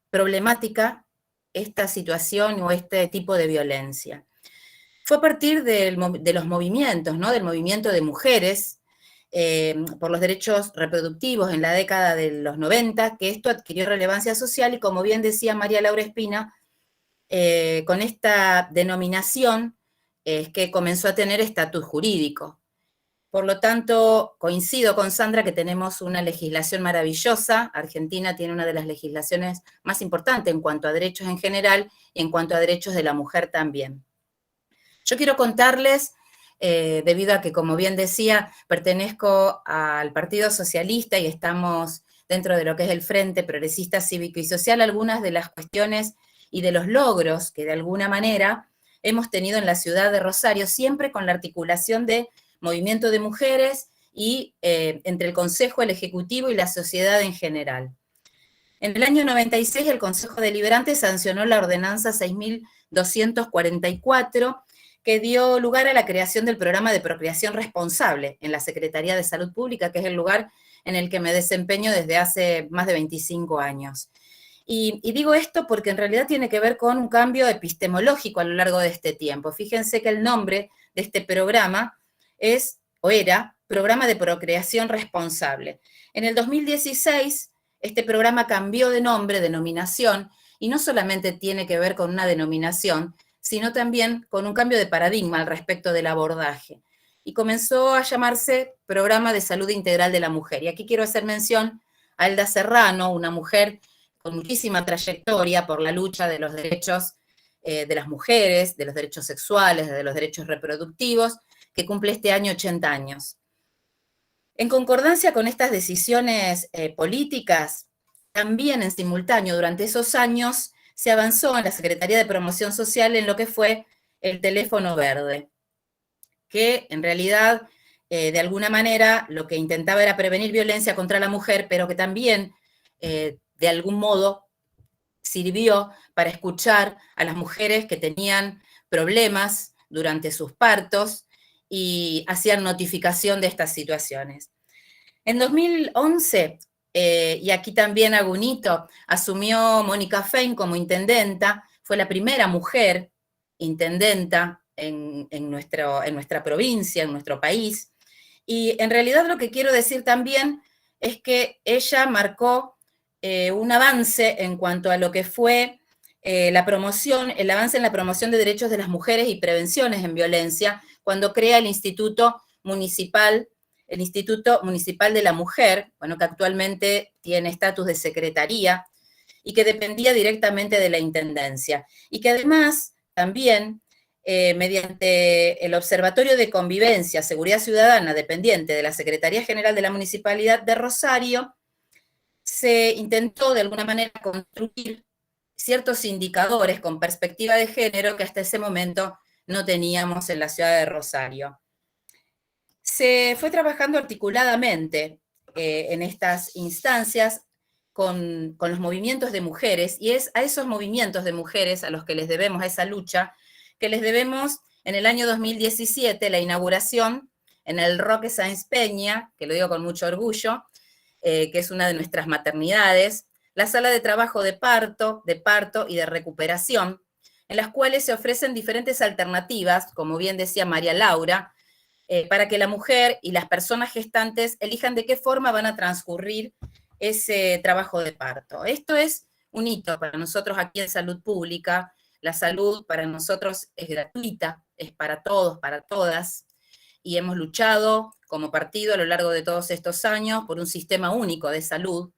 problemática esta situación o este tipo de violencia. Fue a partir de los movimientos, ¿no? Del movimiento de mujeres por los derechos reproductivos en la década de los 90, que esto adquirió relevancia social y, como bien decía María Laura Espina, con esta denominación es que comenzó a tener estatus jurídico. Por lo tanto, coincido con Sandra que tenemos una legislación maravillosa. Argentina tiene una de las legislaciones más importantes en cuanto a derechos en general y en cuanto a derechos de la mujer también. Yo quiero contarles, debido a que, como bien decía, pertenezco al Partido Socialista y estamos dentro de lo que es el Frente Progresista Cívico y Social, algunas de las cuestiones y de los logros que de alguna manera hemos tenido en la ciudad de Rosario, siempre con la articulación de movimiento de mujeres y entre el Consejo, el Ejecutivo y la sociedad en general. En el año 96 el Consejo Deliberante sancionó la ordenanza 6.244 que dio lugar a la creación del programa de procreación responsable en la Secretaría de Salud Pública, que es el lugar en el que me desempeño desde hace más de 25 años. Y digo esto porque en realidad tiene que ver con un cambio epistemológico a lo largo de este tiempo. Fíjense que el nombre de este programa es, o era, Programa de Procreación Responsable. En el 2016, este programa cambió de nombre, denominación, y no solamente tiene que ver con una denominación, sino también con un cambio de paradigma al respecto del abordaje. Y comenzó a llamarse Programa de Salud Integral de la Mujer. Y aquí quiero hacer mención a Elda Serrano, una mujer con muchísima trayectoria por la lucha de los derechos de las mujeres, de los derechos sexuales, de los derechos reproductivos, que cumple este año 80 años. En concordancia con estas decisiones políticas, también en simultáneo durante esos años se avanzó en la Secretaría de Promoción Social en lo que fue el teléfono verde, que en realidad de alguna manera lo que intentaba era prevenir violencia contra la mujer, pero que también de algún modo sirvió para escuchar a las mujeres que tenían problemas durante sus partos y hacían notificación de estas situaciones. En 2011, y aquí también hago un hito, asumió Mónica Fein como intendenta, fue la primera mujer intendenta en nuestra provincia, en nuestro país, y en realidad lo que quiero decir también es que ella marcó un avance en cuanto a lo que fue el avance en la promoción de derechos de las mujeres y prevenciones en violencia, cuando crea el Instituto Municipal de la Mujer, bueno, que actualmente tiene estatus de secretaría y que dependía directamente de la Intendencia. Y que además también, mediante el Observatorio de Convivencia, Seguridad Ciudadana, dependiente de la Secretaría General de la Municipalidad de Rosario, se intentó de alguna manera construir ciertos indicadores con perspectiva de género que hasta ese momento no teníamos en la ciudad de Rosario. Se fue trabajando articuladamente en estas instancias con los movimientos de mujeres, y es a esos movimientos de mujeres a los que les debemos, a esa lucha, que les debemos en el año 2017 la inauguración en el Roque Sáenz Peña, que lo digo con mucho orgullo, que es una de nuestras maternidades, la sala de trabajo de parto y de recuperación, en las cuales se ofrecen diferentes alternativas, como bien decía María Laura, para que la mujer y las personas gestantes elijan de qué forma van a transcurrir ese trabajo de parto. Esto es un hito para nosotros aquí en Salud Pública. La salud para nosotros es gratuita, es para todos, para todas, y hemos luchado como partido a lo largo de todos estos años por un sistema único de salud.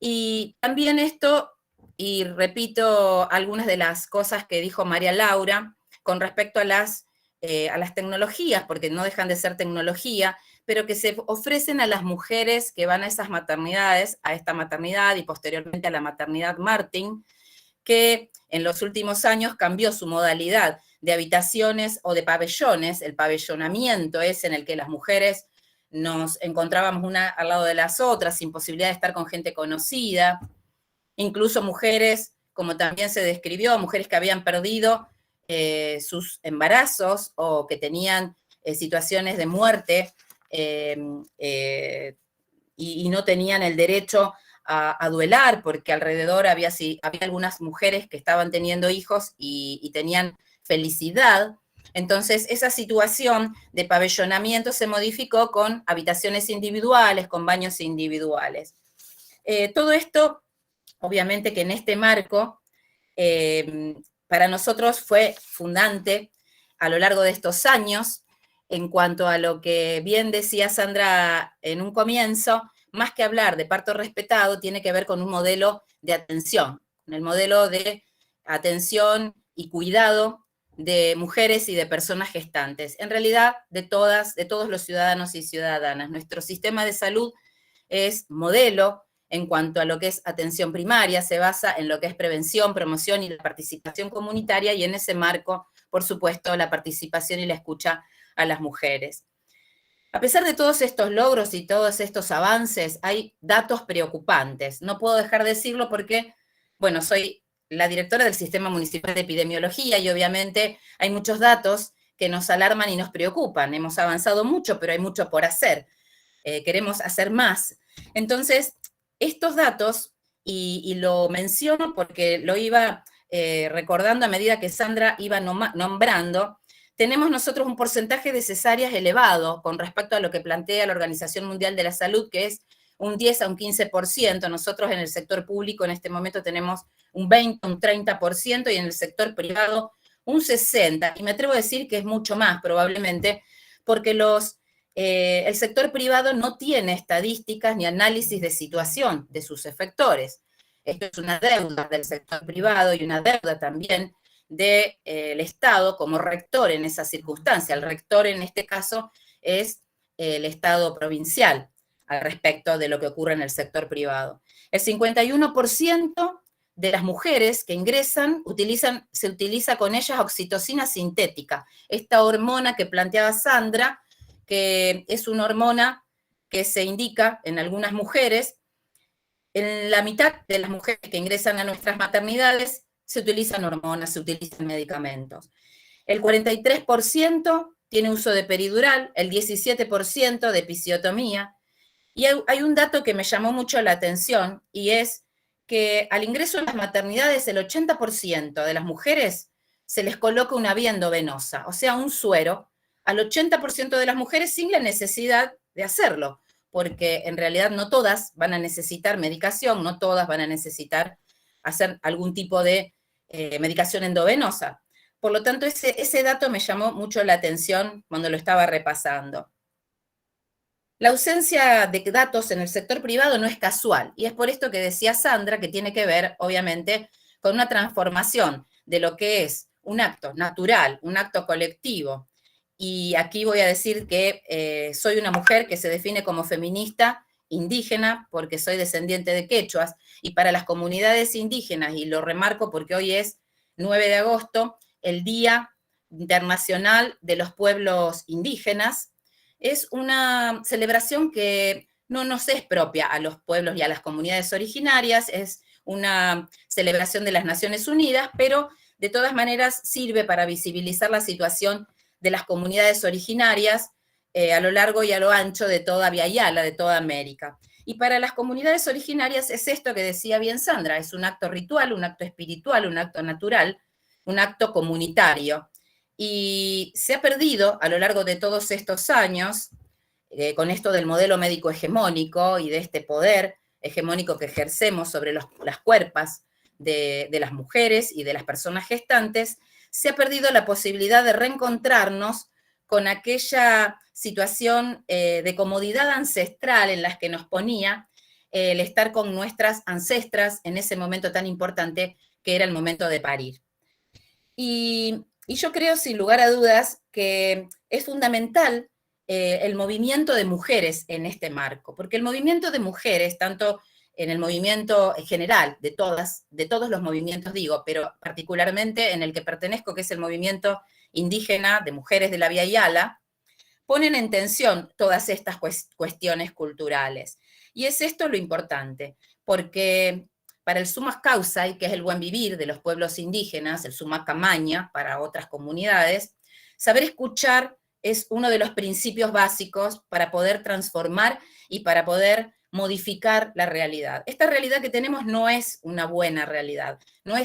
Y también esto, y repito algunas de las cosas que dijo María Laura con respecto a las tecnologías, porque no dejan de ser tecnología, pero que se ofrecen a las mujeres que van a esas maternidades, a esta maternidad y posteriormente a la maternidad Martín, que en los últimos años cambió su modalidad de habitaciones o de pabellones. El pabellonamiento es en el que las mujeres nos encontrábamos una al lado de las otras, sin posibilidad de estar con gente conocida, incluso mujeres, como también se describió, mujeres que habían perdido sus embarazos o que tenían situaciones de muerte y no tenían el derecho a duelar, porque alrededor había algunas mujeres que estaban teniendo hijos y tenían felicidad. Entonces, esa situación de pabellonamiento se modificó con habitaciones individuales, con baños individuales. Todo esto, obviamente que en este marco, para nosotros fue fundante a lo largo de estos años. En cuanto a lo que bien decía Sandra en un comienzo, más que hablar de parto respetado, tiene que ver con un modelo de atención, con el modelo de atención y cuidado de mujeres y de personas gestantes, en realidad de todos los ciudadanos y ciudadanas. Nuestro sistema de salud es modelo en cuanto a lo que es atención primaria, se basa en lo que es prevención, promoción y la participación comunitaria, y en ese marco, por supuesto, la participación y la escucha a las mujeres. A pesar de todos estos logros y todos estos avances, hay datos preocupantes. No puedo dejar de decirlo porque, bueno, soy la directora del Sistema Municipal de Epidemiología y obviamente hay muchos datos que nos alarman y nos preocupan. Hemos avanzado mucho, pero hay mucho por hacer. Queremos hacer más. Entonces, estos datos, y lo menciono porque lo iba recordando a medida que Sandra iba nombrando, tenemos nosotros un porcentaje de cesáreas elevado con respecto a lo que plantea la Organización Mundial de la Salud, que es un 10 a un 15%. Nosotros en el sector público en este momento tenemos un 20, un 30%, y en el sector privado un 60%. Y me atrevo a decir que es mucho más probablemente, porque el sector privado no tiene estadísticas ni análisis de situación de sus efectores. Esto es una deuda del sector privado y una deuda también del Estado como rector en esa circunstancia. El rector en este caso es el Estado provincial al respecto de lo que ocurre en el sector privado. El 51% de las mujeres que ingresan se utiliza con ellas oxitocina sintética, esta hormona que planteaba Sandra, que es una hormona que se indica en algunas mujeres. En la mitad de las mujeres que ingresan a nuestras maternidades se utilizan hormonas, se utilizan medicamentos. El 43% tiene uso de peridural, el 17% de episiotomía. Y hay un dato que me llamó mucho la atención, y es que al ingreso a las maternidades el 80% de las mujeres se les coloca una vía endovenosa, o sea, un suero, al 80% de las mujeres sin la necesidad de hacerlo, porque en realidad no todas van a necesitar medicación, no todas van a necesitar hacer algún tipo de medicación endovenosa. Por lo tanto, ese dato me llamó mucho la atención cuando lo estaba repasando. La ausencia de datos en el sector privado no es casual, y es por esto que decía Sandra que tiene que ver, obviamente, con una transformación de lo que es un acto natural, un acto colectivo. Y aquí voy a decir que soy una mujer que se define como feminista indígena porque soy descendiente de quechuas, y para las comunidades indígenas, y lo remarco porque hoy es 9 de agosto, el Día Internacional de los Pueblos Indígenas, es una celebración que no nos es propia a los pueblos y a las comunidades originarias, es una celebración de las Naciones Unidas, pero de todas maneras sirve para visibilizar la situación de las comunidades originarias a lo largo y a lo ancho de toda Via Yala, de toda América. Y para las comunidades originarias es esto que decía bien Sandra, es un acto ritual, un acto espiritual, un acto natural, un acto comunitario. Y se ha perdido a lo largo de todos estos años, con esto del modelo médico hegemónico y de este poder hegemónico que ejercemos sobre las cuerpas de las mujeres y de las personas gestantes, se ha perdido la posibilidad de reencontrarnos con aquella situación de comodidad ancestral en la que nos ponía el estar con nuestras ancestras en ese momento tan importante que era el momento de parir. Y yo creo, sin lugar a dudas, que es fundamental el movimiento de mujeres en este marco, porque el movimiento de mujeres, tanto en el movimiento general, de todos los movimientos digo, pero particularmente en el que pertenezco, que es el movimiento indígena de mujeres de la Via Yala, ponen en tensión todas estas cuestiones culturales. Y es esto lo importante, porque para el Sumak Kawsay, que es el buen vivir de los pueblos indígenas, el Sumak Kamaña para otras comunidades, saber escuchar es uno de los principios básicos para poder transformar y para poder modificar la realidad. Esta realidad que tenemos no es una buena realidad, no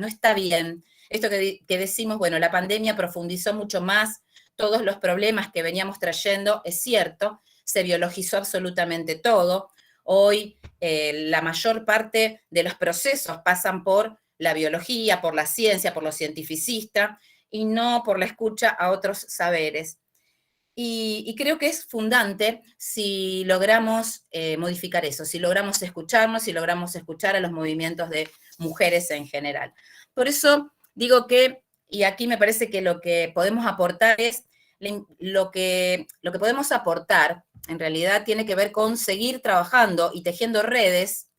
está bien. Esto que decimos, bueno, la pandemia profundizó mucho más todos los problemas que veníamos trayendo, es cierto, se biologizó absolutamente todo. Hoy la mayor parte de los procesos pasan por la biología, por la ciencia, por lo cientificista, y no por la escucha a otros saberes. Y creo que es fundante si logramos modificar eso, si logramos escucharnos, si logramos escuchar a los movimientos de mujeres en general. Por eso digo que, y aquí me parece que lo que podemos aportar es, lo que podemos aportar en realidad tiene que ver con seguir trabajando y tejiendo redes.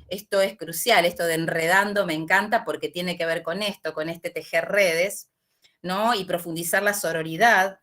Esto es crucial, esto de enredando me encanta porque tiene que ver con esto, con este tejer redes, ¿no? Y profundizar la sororidad,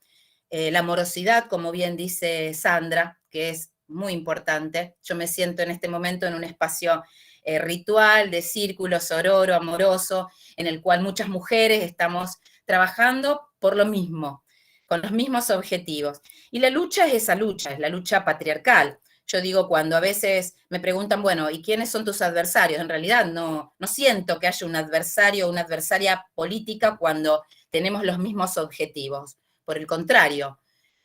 la amorosidad, como bien dice Sandra, que es muy importante. Yo me siento en este momento en un espacio ritual, de círculo sororo, amoroso, en el cual muchas mujeres estamos trabajando por lo mismo, con los mismos objetivos. Y la lucha es esa lucha, es la lucha patriarcal. Yo digo, cuando a veces me preguntan, bueno, ¿y quiénes son tus adversarios? En realidad no siento que haya un adversario o una adversaria política cuando tenemos los mismos objetivos. Por el contrario,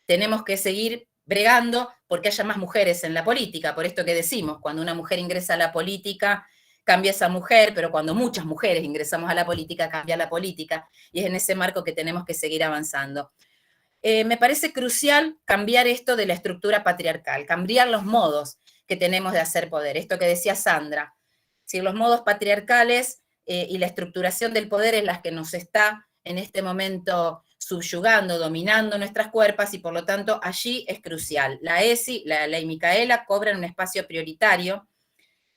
tenemos que seguir bregando porque haya más mujeres en la política. Por esto que decimos, cuando una mujer ingresa a la política, cambia esa mujer, pero cuando muchas mujeres ingresamos a la política, cambia la política. Y es en ese marco que tenemos que seguir avanzando. Me parece crucial cambiar esto de la estructura patriarcal, cambiar los modos que tenemos de hacer poder. Esto que decía Sandra, si los modos patriarcales y la estructuración del poder es la que nos está en este momento subyugando, dominando nuestras cuerpos, y por lo tanto allí es crucial. La ESI, la Ley Micaela, cobran un espacio prioritario.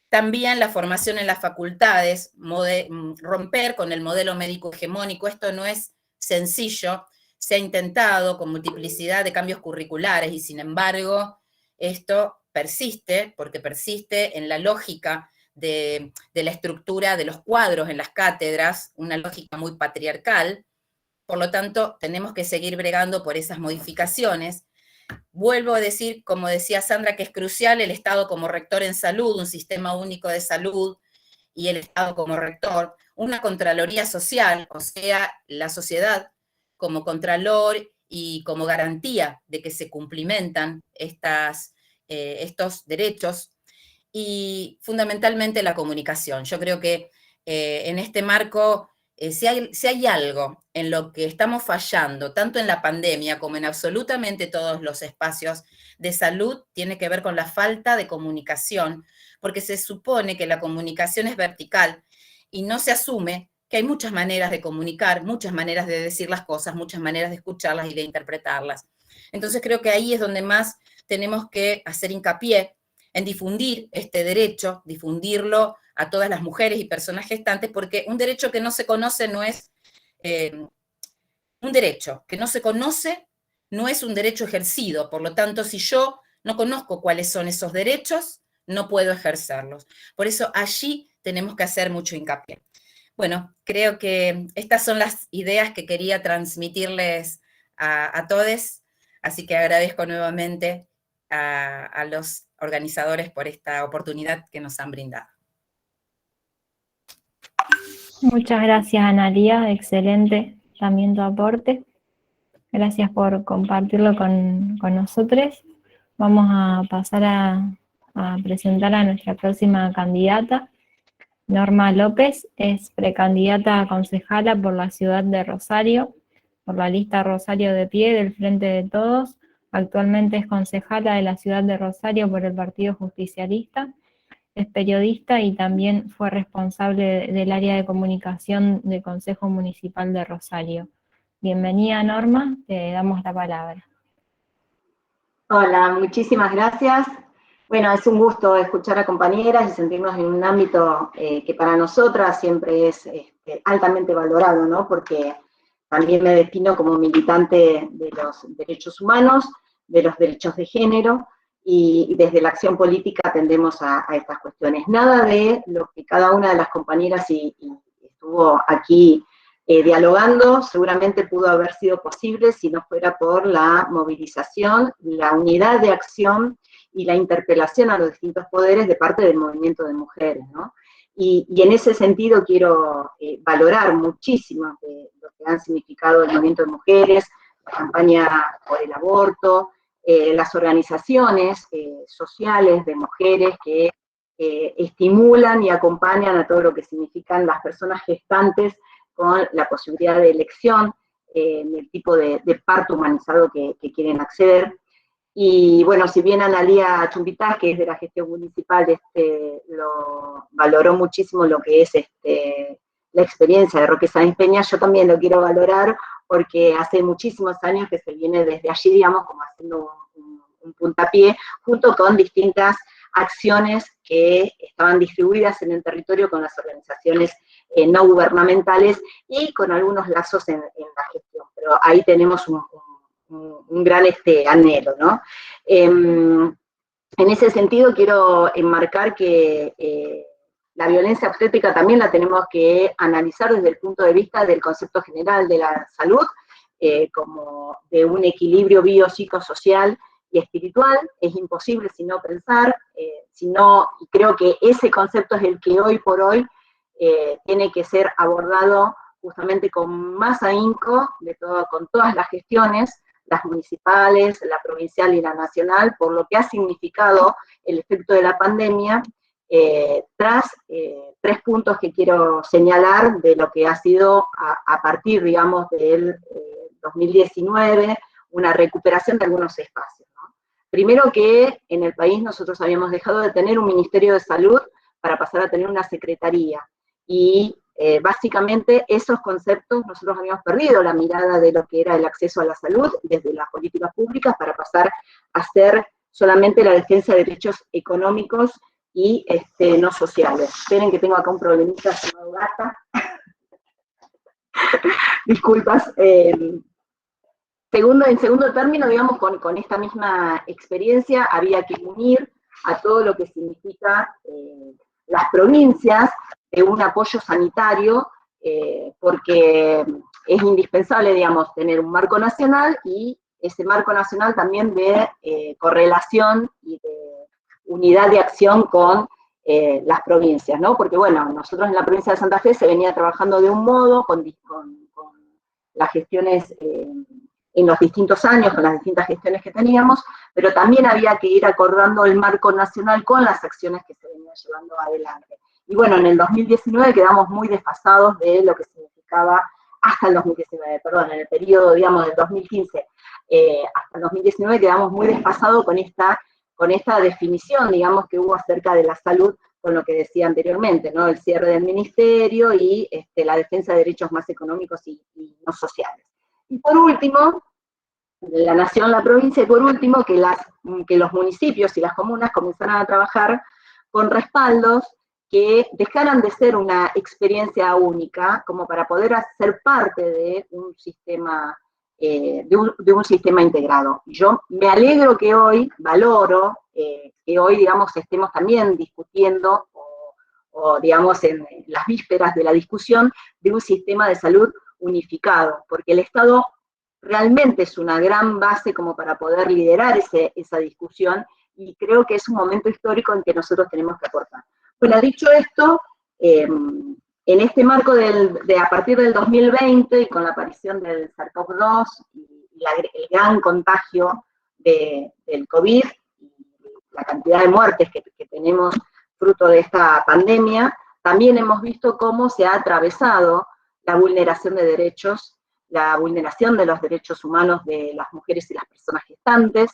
También la formación en las facultades, romper con el modelo médico hegemónico, esto no es sencillo, se ha intentado con multiplicidad de cambios curriculares y sin embargo esto persiste, porque persiste en la lógica de la estructura de los cuadros en las cátedras, una lógica muy patriarcal. Por lo tanto, tenemos que seguir bregando por esas modificaciones. Vuelvo a decir, como decía Sandra, que es crucial el Estado como rector en salud, un sistema único de salud y el Estado como rector, una contraloría social, o sea, la sociedad como contralor y como garantía de que se cumplimentan estos derechos, y fundamentalmente la comunicación. Yo creo que en este marco, si hay algo en lo que estamos fallando, tanto en la pandemia como en absolutamente todos los espacios de salud, tiene que ver con la falta de comunicación, porque se supone que la comunicación es vertical y no se asume que hay muchas maneras de comunicar, muchas maneras de decir las cosas, muchas maneras de escucharlas y de interpretarlas. Entonces creo que ahí es donde más tenemos que hacer hincapié en difundir este derecho, difundirlo a todas las mujeres y personas gestantes, porque un derecho que no se conoce no es un derecho que no se conoce, no es un derecho ejercido. Por lo tanto, si yo no conozco cuáles son esos derechos, no puedo ejercerlos. Por eso allí tenemos que hacer mucho hincapié. Bueno, creo que estas son las ideas que quería transmitirles a todos, así que agradezco nuevamente a los organizadores por esta oportunidad que nos han brindado. Muchas gracias, Analía, excelente también tu aporte. Gracias por compartirlo con nosotros. Vamos a pasar a presentar a nuestra próxima candidata. Norma López es precandidata a concejala por la ciudad de Rosario, por la lista Rosario de Pie del Frente de Todos. Actualmente es concejala de la ciudad de Rosario por el Partido Justicialista. Es periodista y también fue responsable del área de comunicación del Consejo Municipal de Rosario. Bienvenida, Norma, te damos la palabra. Hola, muchísimas gracias. Bueno, es un gusto escuchar a compañeras y sentirnos en un ámbito que para nosotras siempre es altamente valorado, ¿no? Porque también me defino como militante de los derechos humanos, de los derechos de género, y desde la acción política atendemos a estas cuestiones. Nada de lo que cada una de las compañeras y estuvo aquí dialogando seguramente pudo haber sido posible si no fuera por la movilización, la unidad de acción y la interpelación a los distintos poderes de parte del movimiento de mujeres, ¿no? Y en ese sentido quiero valorar muchísimo lo que han significado el movimiento de mujeres, la campaña por el aborto, las organizaciones sociales de mujeres que estimulan y acompañan a todo lo que significan las personas gestantes con la posibilidad de elección del tipo de parto humanizado que quieren acceder. Y bueno, si bien Analía Chumbitá, que es de la gestión municipal, lo valoró muchísimo lo que es la experiencia de Roque Sáenz Peña, yo también lo quiero valorar porque hace muchísimos años que se viene desde allí, digamos, como haciendo un puntapié, junto con distintas acciones que estaban distribuidas en el territorio con las organizaciones no gubernamentales y con algunos lazos en la gestión. Pero ahí tenemos un gran anhelo, ¿no? En ese sentido quiero enmarcar que la violencia obstétrica también la tenemos que analizar desde el punto de vista del concepto general de la salud, como de un equilibrio biopsicosocial y espiritual. Es imposible si no pensar, y creo que ese concepto es el que hoy por hoy tiene que ser abordado justamente con más ahínco con todas las gestiones, las municipales, la provincial y la nacional, por lo que ha significado el efecto de la pandemia, tras 3 puntos que quiero señalar de lo que ha sido a partir, digamos, del 2019, una recuperación de algunos espacios, ¿no? Primero que en el país nosotros habíamos dejado de tener un Ministerio de Salud para pasar a tener una Secretaría, y básicamente esos conceptos nosotros habíamos perdido la mirada de lo que era el acceso a la salud desde las políticas públicas para pasar a ser solamente la defensa de derechos económicos y no sociales. Esperen que tengo acá un problemita llamado gata. Disculpas. En segundo término, digamos, con esta misma experiencia había que unir a todo lo que significa las provincias de un apoyo sanitario, porque es indispensable, digamos, tener un marco nacional y ese marco nacional también de correlación y de unidad de acción con las provincias, ¿no? Porque, bueno, nosotros en la provincia de Santa Fe se venía trabajando de un modo, con las gestiones en los distintos años, con las distintas gestiones que teníamos, pero también había que ir acordando el marco nacional con las acciones que se venían llevando adelante. Y bueno, en el 2019 quedamos muy desfasados de lo que significaba, hasta el 2019, perdón, en el periodo, digamos, del 2015 hasta el 2019 quedamos muy desfasados con esta definición, digamos, que hubo acerca de la salud, con lo que decía anteriormente, ¿no? El cierre del ministerio y la defensa de derechos más económicos y no sociales. Y por último, la nación, la provincia, y por último, que los municipios y las comunas comenzaran a trabajar con respaldos que dejaran de ser una experiencia única, como para poder ser parte de un sistema de un sistema integrado. Yo me alegro que hoy, valoro, que hoy, digamos, estemos también discutiendo o digamos, en las vísperas de la discusión de un sistema de salud unificado, porque el Estado realmente es una gran base como para poder liderar esa discusión, y creo que es un momento histórico en que nosotros tenemos que aportar. Bueno, dicho esto, en este marco a partir del 2020 y con la aparición del SARS-CoV-2 y el gran contagio del COVID, la cantidad de muertes que tenemos fruto de esta pandemia, también hemos visto cómo se ha atravesado la vulneración de derechos, la vulneración de los derechos humanos de las mujeres y las personas gestantes,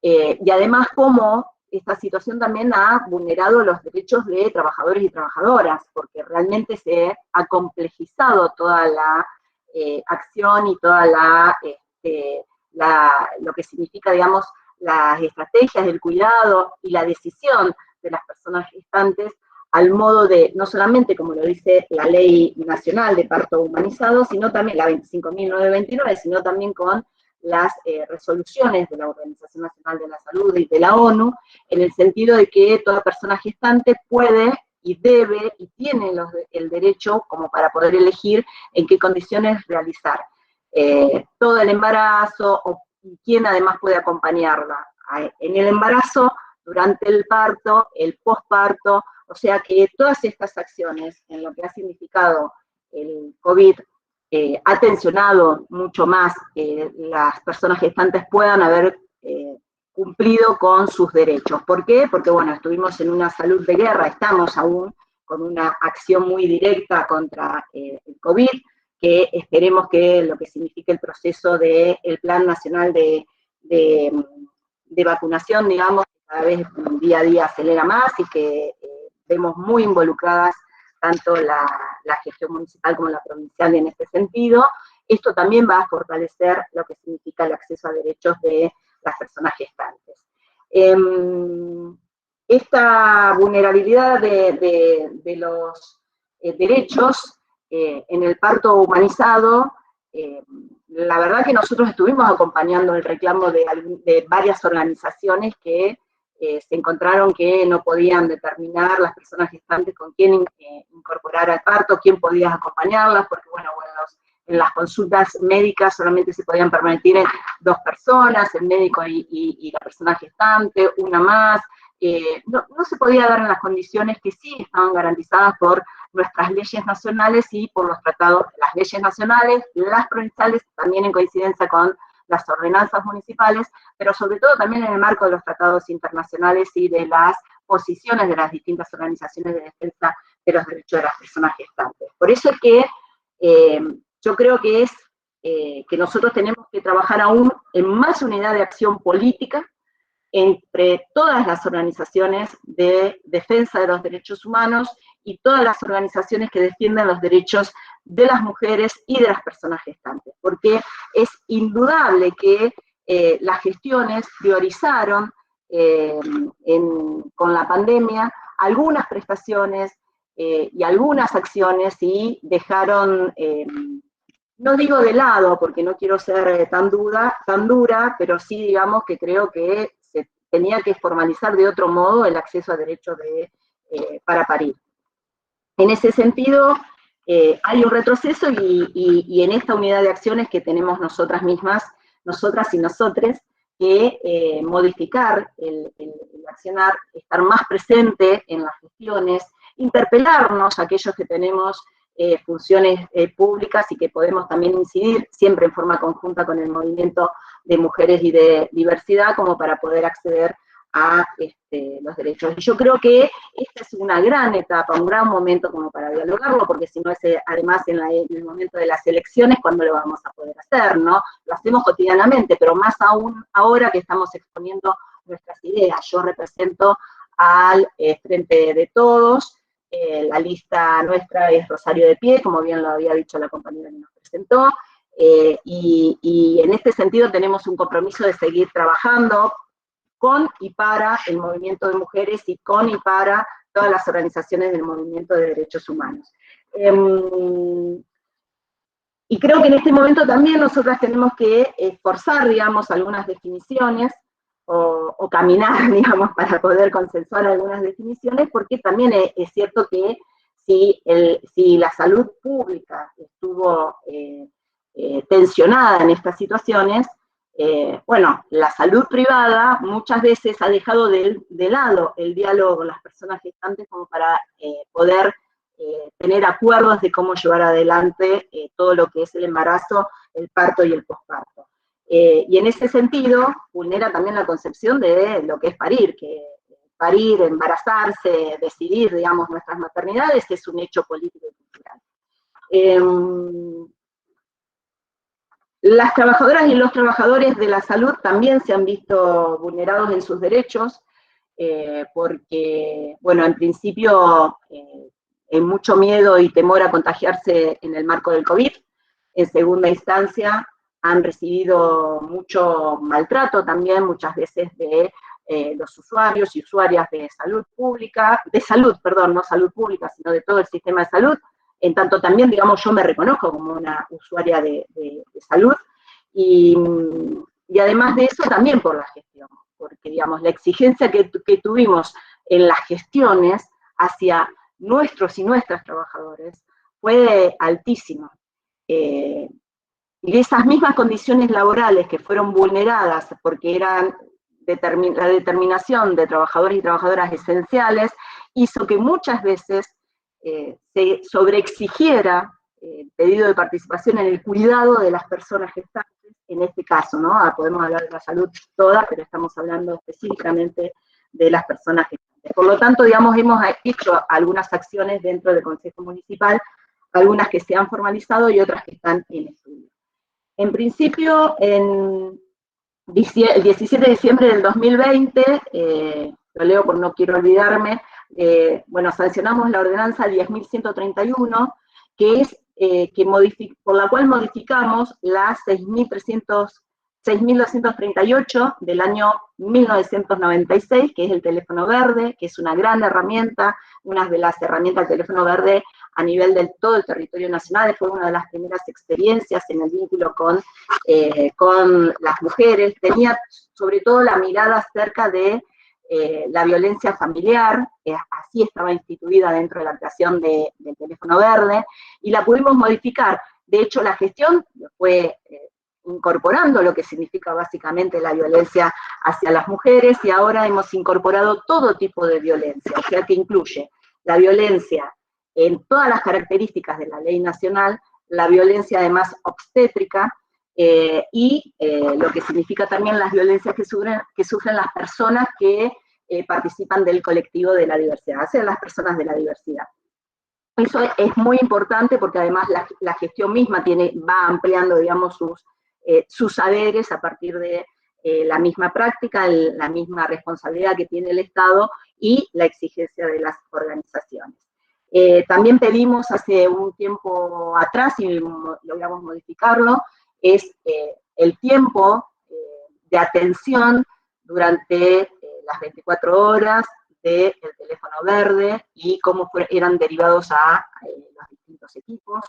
y además cómo esta situación también ha vulnerado los derechos de trabajadores y trabajadoras, porque realmente se ha complejizado toda la acción y toda lo que significa, digamos, las estrategias del cuidado y la decisión de las personas gestantes al modo de, no solamente como lo dice la Ley Nacional de Parto Humanizado, sino también la 25.929, sino también con las resoluciones de la Organización Nacional de la Salud y de la ONU, en el sentido de que toda persona gestante puede y debe y tiene el derecho como para poder elegir en qué condiciones realizar todo el embarazo y quién además puede acompañarla en el embarazo, durante el parto, el posparto, o sea que todas estas acciones en lo que ha significado el COVID ha tensionado mucho más las personas gestantes puedan haber cumplido con sus derechos. ¿Por qué? Porque, bueno, estuvimos en una salud de guerra, estamos aún con una acción muy directa contra el COVID, que esperemos que lo que signifique el proceso del Plan Nacional de vacunación, digamos, cada vez día a día acelera más y que vemos muy involucradas tanto la gestión municipal como la provincial en este sentido. Esto también va a fortalecer lo que significa el acceso a derechos de las personas gestantes. Esta vulnerabilidad de los derechos en el parto humanizado, la verdad que nosotros estuvimos acompañando el reclamo de varias organizaciones que se encontraron que no podían determinar las personas gestantes con quién incorporar al parto, quién podía acompañarlas, porque bueno, en las consultas médicas solamente se podían permitir 2 personas, el médico y la persona gestante, una más. No se podía dar en las condiciones que sí estaban garantizadas por nuestras leyes nacionales y por los tratados, las leyes nacionales, las provinciales, también en coincidencia con las ordenanzas municipales, pero sobre todo también en el marco de los tratados internacionales y de las posiciones de las distintas organizaciones de defensa de los derechos de las personas gestantes. Por eso es que yo creo que que nosotros tenemos que trabajar aún en más unidad de acción política entre todas las organizaciones de defensa de los derechos humanos y todas las organizaciones que defienden los derechos de las mujeres y de las personas gestantes, porque es indudable que las gestiones priorizaron con la pandemia algunas prestaciones y algunas acciones y dejaron, no digo de lado porque no quiero ser tan dura, pero sí digamos que creo que se tenía que formalizar de otro modo el acceso a derechos para parir. En ese sentido, hay un retroceso y en esta unidad de acciones que tenemos nosotras mismas, nosotras y nosotres, que modificar el accionar, estar más presente en las gestiones, interpelarnos a aquellos que tenemos funciones públicas y que podemos también incidir siempre en forma conjunta con el movimiento de mujeres y de diversidad como para poder acceder a los derechos. Y yo creo que esta es una gran etapa, un gran momento como para dialogarlo, porque si no es además en el momento de las elecciones cuando lo vamos a poder hacer, ¿no? Lo hacemos cotidianamente, pero más aún ahora que estamos exponiendo nuestras ideas. Yo represento al Frente de Todos, la lista nuestra es Rosario de Pie, como bien lo había dicho la compañera que nos presentó, y en este sentido tenemos un compromiso de seguir trabajando con y para el movimiento de mujeres y con y para todas las organizaciones del movimiento de derechos humanos. Y creo que en este momento también nosotras tenemos que esforzar, digamos, algunas definiciones, o caminar, digamos, para poder consensuar algunas definiciones, porque también es cierto que si la salud pública estuvo tensionada en estas situaciones, bueno, la salud privada muchas veces ha dejado de lado el diálogo con las personas gestantes como para poder tener acuerdos de cómo llevar adelante todo lo que es el embarazo, el parto y el posparto. Y en ese sentido, vulnera también la concepción de lo que es parir, que parir, embarazarse, decidir, digamos, nuestras maternidades es un hecho político y cultural. Las trabajadoras y los trabajadores de la salud también se han visto vulnerados en sus derechos, porque, bueno, en principio hay mucho miedo y temor a contagiarse en el marco del COVID. En segunda instancia, han recibido mucho maltrato también, muchas veces de los usuarios y usuarias de salud pública, no salud pública, sino de todo el sistema de salud. En tanto también, digamos, yo me reconozco como una usuaria de salud, y además de eso también por la gestión, porque, digamos, la exigencia que tuvimos en las gestiones hacia nuestros y nuestras trabajadores fue altísima. Y esas mismas condiciones laborales que fueron vulneradas porque eran la determinación de trabajadores y trabajadoras esenciales, hizo que muchas veces se sobreexigiera el pedido de participación en el cuidado de las personas gestantes, en este caso, ¿no? Podemos hablar de la salud toda, pero estamos hablando específicamente de las personas gestantes. Por lo tanto, digamos, hemos hecho algunas acciones dentro del Consejo Municipal, algunas que se han formalizado y otras que están en estudio. En principio, el 17 de diciembre del 2020, lo leo porque no quiero olvidarme, bueno, sancionamos la ordenanza 10.131, que es, por la cual modificamos la 6.238 del año 1996, que es el teléfono verde, que es una gran herramienta, una de las herramientas del teléfono verde a nivel de todo el territorio nacional. Fue una de las primeras experiencias en el vínculo con las mujeres. Tenía sobre todo la mirada acerca de la violencia familiar, así estaba instituida dentro de la creación del teléfono verde, y la pudimos modificar. De hecho, la gestión fue incorporando lo que significa básicamente la violencia hacia las mujeres, y ahora hemos incorporado todo tipo de violencia, o sea que incluye la violencia en todas las características de la ley nacional, la violencia además obstétrica, y lo que significa también las violencias que sufren las personas que participan del colectivo de la diversidad, o sea, las personas de la diversidad. Eso es muy importante porque además la gestión misma va ampliando, digamos, sus saberes a partir de la misma práctica, la misma responsabilidad que tiene el Estado y la exigencia de las organizaciones. También pedimos hace un tiempo atrás, y logramos modificarlo, es el tiempo de atención durante las 24 horas del teléfono verde y cómo eran derivados a los distintos equipos.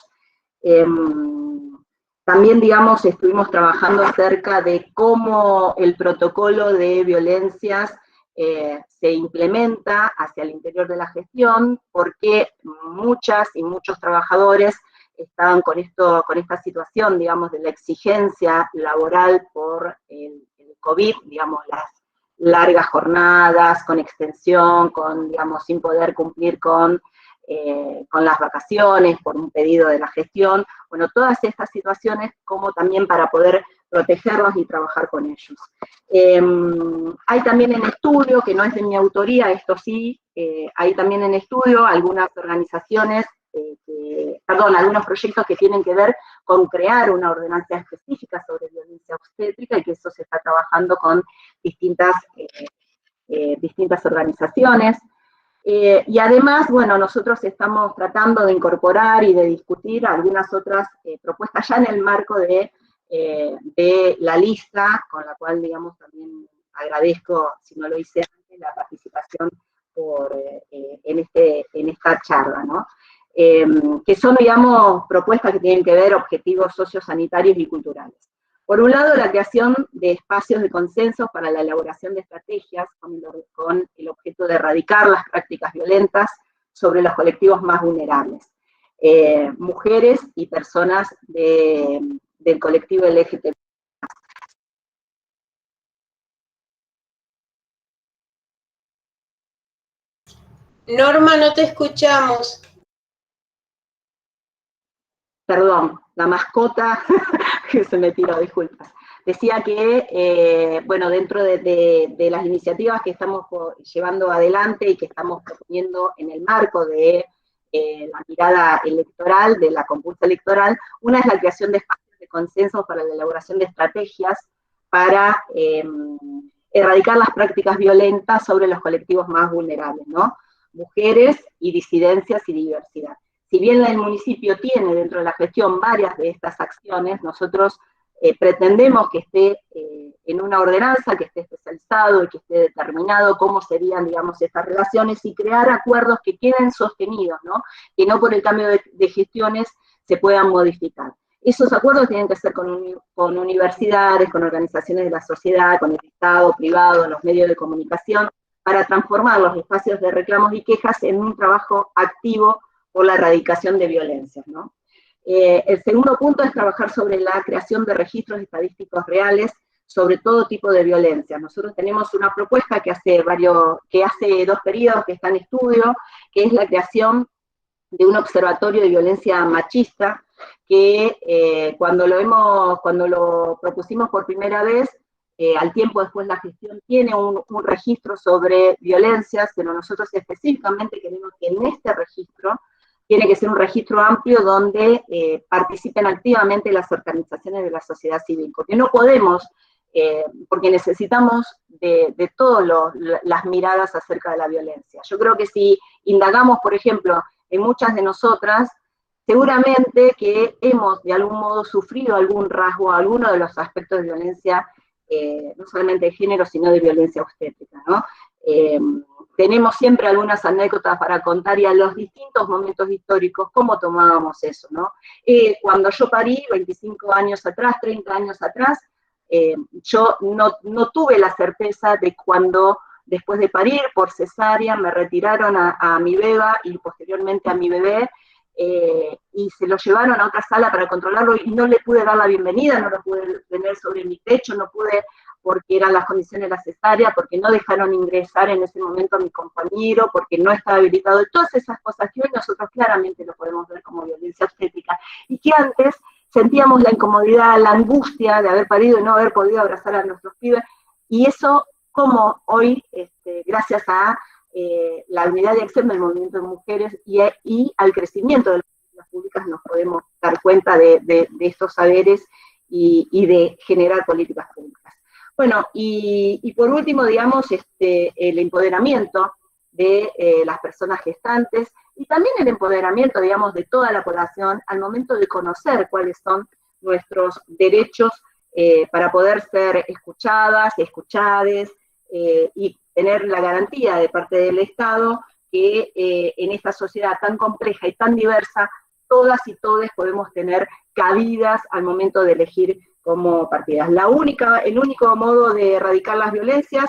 También, digamos, estuvimos trabajando acerca de cómo el protocolo de violencias se implementa hacia el interior de la gestión, porque muchas y muchos trabajadores estaban con esta situación, digamos, de la exigencia laboral por el COVID, digamos, las largas jornadas, con extensión, digamos, sin poder cumplir con las vacaciones, por un pedido de la gestión. Bueno, todas estas situaciones, como también para poder protegerlos y trabajar con ellos. Hay también en estudio, que no es de mi autoría, esto sí, hay también en estudio algunas organizaciones, algunos proyectos que tienen que ver con crear una ordenanza específica sobre violencia obstétrica, y que eso se está trabajando con distintas organizaciones. Y además, bueno, nosotros estamos tratando de incorporar y de discutir algunas otras propuestas ya en el marco de la lista, con la cual, digamos, también agradezco, si no lo hice antes, la participación en esta charla, ¿no? que son, digamos, propuestas que tienen que ver objetivos sociosanitarios y culturales. Por un lado, la creación de espacios de consenso para la elaboración de estrategias con el objeto de erradicar las prácticas violentas sobre los colectivos más vulnerables, mujeres y personas del colectivo LGTB. Norma, no te escuchamos. Perdón, la mascota que se me tiró, disculpas. Decía que, bueno, dentro de las iniciativas que estamos llevando adelante y que estamos proponiendo en el marco de la mirada electoral, de la compulsa electoral, una es la creación de espacios de consenso para la elaboración de estrategias para erradicar las prácticas violentas sobre los colectivos más vulnerables, ¿no? Mujeres y disidencias y diversidad. Si bien el municipio tiene dentro de la gestión varias de estas acciones, nosotros pretendemos que esté en una ordenanza, que esté especializado y que esté determinado cómo serían, digamos, estas relaciones y crear acuerdos que queden sostenidos, ¿no? Que no por el cambio de gestiones se puedan modificar. Esos acuerdos tienen que ser con universidades, con organizaciones de la sociedad, con el Estado, privado, los medios de comunicación, para transformar los espacios de reclamos y quejas en un trabajo activo por la erradicación de violencias, ¿no? El segundo punto es trabajar sobre la creación de registros estadísticos reales sobre todo tipo de violencia. Nosotros tenemos una propuesta que hace 2 periodos que está en estudio, que es la creación de un observatorio de violencia machista, que cuando lo propusimos por primera vez, al tiempo después la gestión tiene un registro sobre violencias, pero nosotros específicamente queremos que en este registro tiene que ser un registro amplio donde participen activamente las organizaciones de la sociedad civil, porque no podemos, porque necesitamos de todas las miradas acerca de la violencia. Yo creo que si indagamos, por ejemplo, en muchas de nosotras, seguramente que hemos de algún modo sufrido algún rasgo, alguno de los aspectos de violencia, no solamente de género, sino de violencia obstétrica, ¿no? Tenemos siempre algunas anécdotas para contar y a los distintos momentos históricos, cómo tomábamos eso, ¿no? Cuando yo parí, 25 años atrás, 30 años atrás, yo no tuve la certeza de cuando, después de parir por cesárea, me retiraron a mi beba y posteriormente a mi bebé, y se lo llevaron a otra sala para controlarlo y no le pude dar la bienvenida, no lo pude tener sobre mi pecho, no pude, porque eran las condiciones de la cesárea, porque no dejaron ingresar en ese momento a mi compañero, porque no estaba habilitado, y todas esas cosas que hoy nosotros claramente lo podemos ver como violencia obstétrica, y que antes sentíamos la incomodidad, la angustia de haber parido y no haber podido abrazar a nuestros pibes, y eso como hoy, gracias a la unidad de acción del movimiento de mujeres y al crecimiento de las políticas públicas nos podemos dar cuenta de estos saberes y de generar políticas públicas. Bueno, y por último, digamos, el empoderamiento de las personas gestantes y también el empoderamiento, digamos, de toda la población al momento de conocer cuáles son nuestros derechos para poder ser escuchadas, escuchades y tener la garantía de parte del Estado que en esta sociedad tan compleja y tan diversa, todas y todos podemos tener cabidas al momento de elegir como partidas. El único modo de erradicar las violencias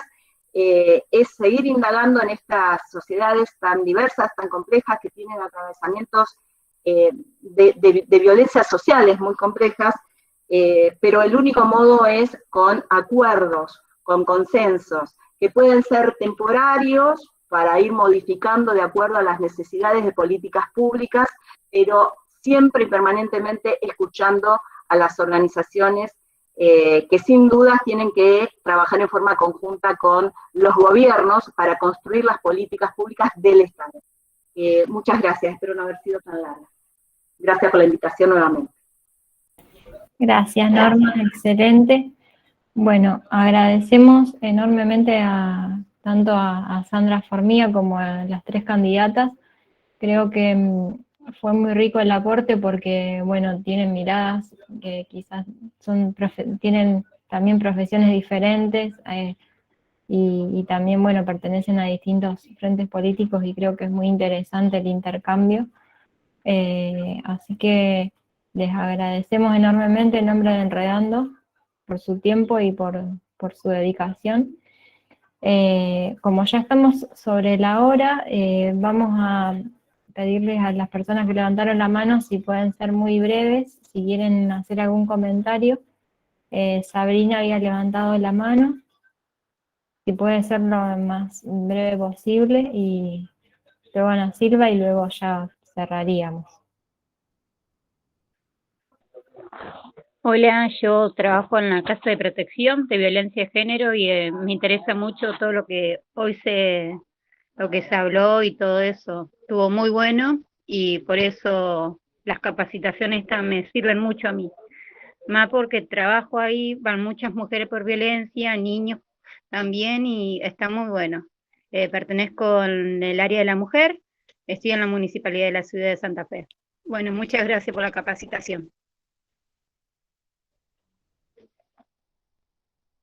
es seguir indagando en estas sociedades tan diversas, tan complejas, que tienen atravesamientos de violencias sociales muy complejas, pero el único modo es con acuerdos, con consensos, que pueden ser temporarios para ir modificando de acuerdo a las necesidades de políticas públicas, pero siempre y permanentemente escuchando a las organizaciones que sin duda tienen que trabajar en forma conjunta con los gobiernos para construir las políticas públicas del Estado. Muchas gracias, espero no haber sido tan larga. Gracias por la invitación nuevamente. Gracias, Norma, excelente. Bueno, agradecemos enormemente tanto a Sandra Formía como a las 3 candidatas. Creo que fue muy rico el aporte porque, bueno, tienen miradas que quizás tienen también profesiones diferentes y también, bueno, pertenecen a distintos frentes políticos y creo que es muy interesante el intercambio. Así que les agradecemos enormemente en nombre de Enredando por su tiempo y por su dedicación. Como ya estamos sobre la hora, vamos a pedirles a las personas que levantaron la mano si pueden ser muy breves, si quieren hacer algún comentario. Sabrina había levantado la mano, si puede ser lo más breve posible, y luego Ana Silva y luego ya cerraríamos. Hola, yo trabajo en la Casa de Protección de Violencia de Género y me interesa mucho todo lo que lo que se habló y todo eso. Estuvo muy bueno y por eso las capacitaciones estas me sirven mucho a mí. Más porque trabajo ahí, van muchas mujeres por violencia, niños también y está muy bueno. Pertenezco en el área de la mujer, estoy en la Municipalidad de la Ciudad de Santa Fe. Bueno, muchas gracias por la capacitación.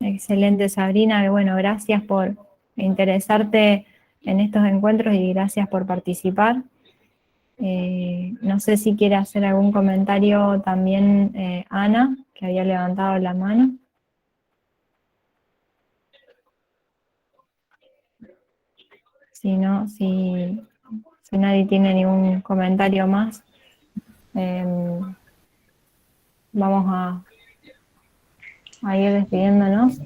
Excelente, Sabrina, bueno, gracias por interesarte en estos encuentros y gracias por participar. No sé si quiere hacer algún comentario también Ana, que había levantado la mano. Si no, si nadie tiene ningún comentario más, vamos a ir despidiéndonos.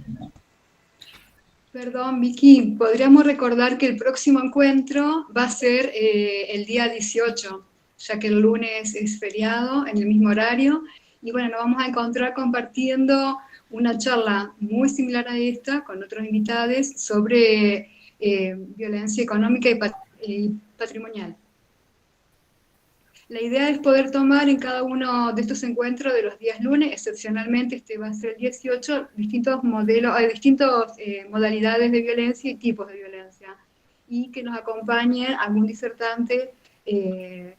Perdón, Vicky, podríamos recordar que el próximo encuentro va a ser el día 18, ya que el lunes es feriado en el mismo horario. Y bueno, nos vamos a encontrar compartiendo una charla muy similar a esta con otros invitados sobre violencia económica y patrimonial. La idea es poder tomar en cada uno de estos encuentros de los días lunes, excepcionalmente este va a ser el 18, distintos modelos, hay distintas modalidades de violencia y tipos de violencia, y que nos acompañe algún disertante en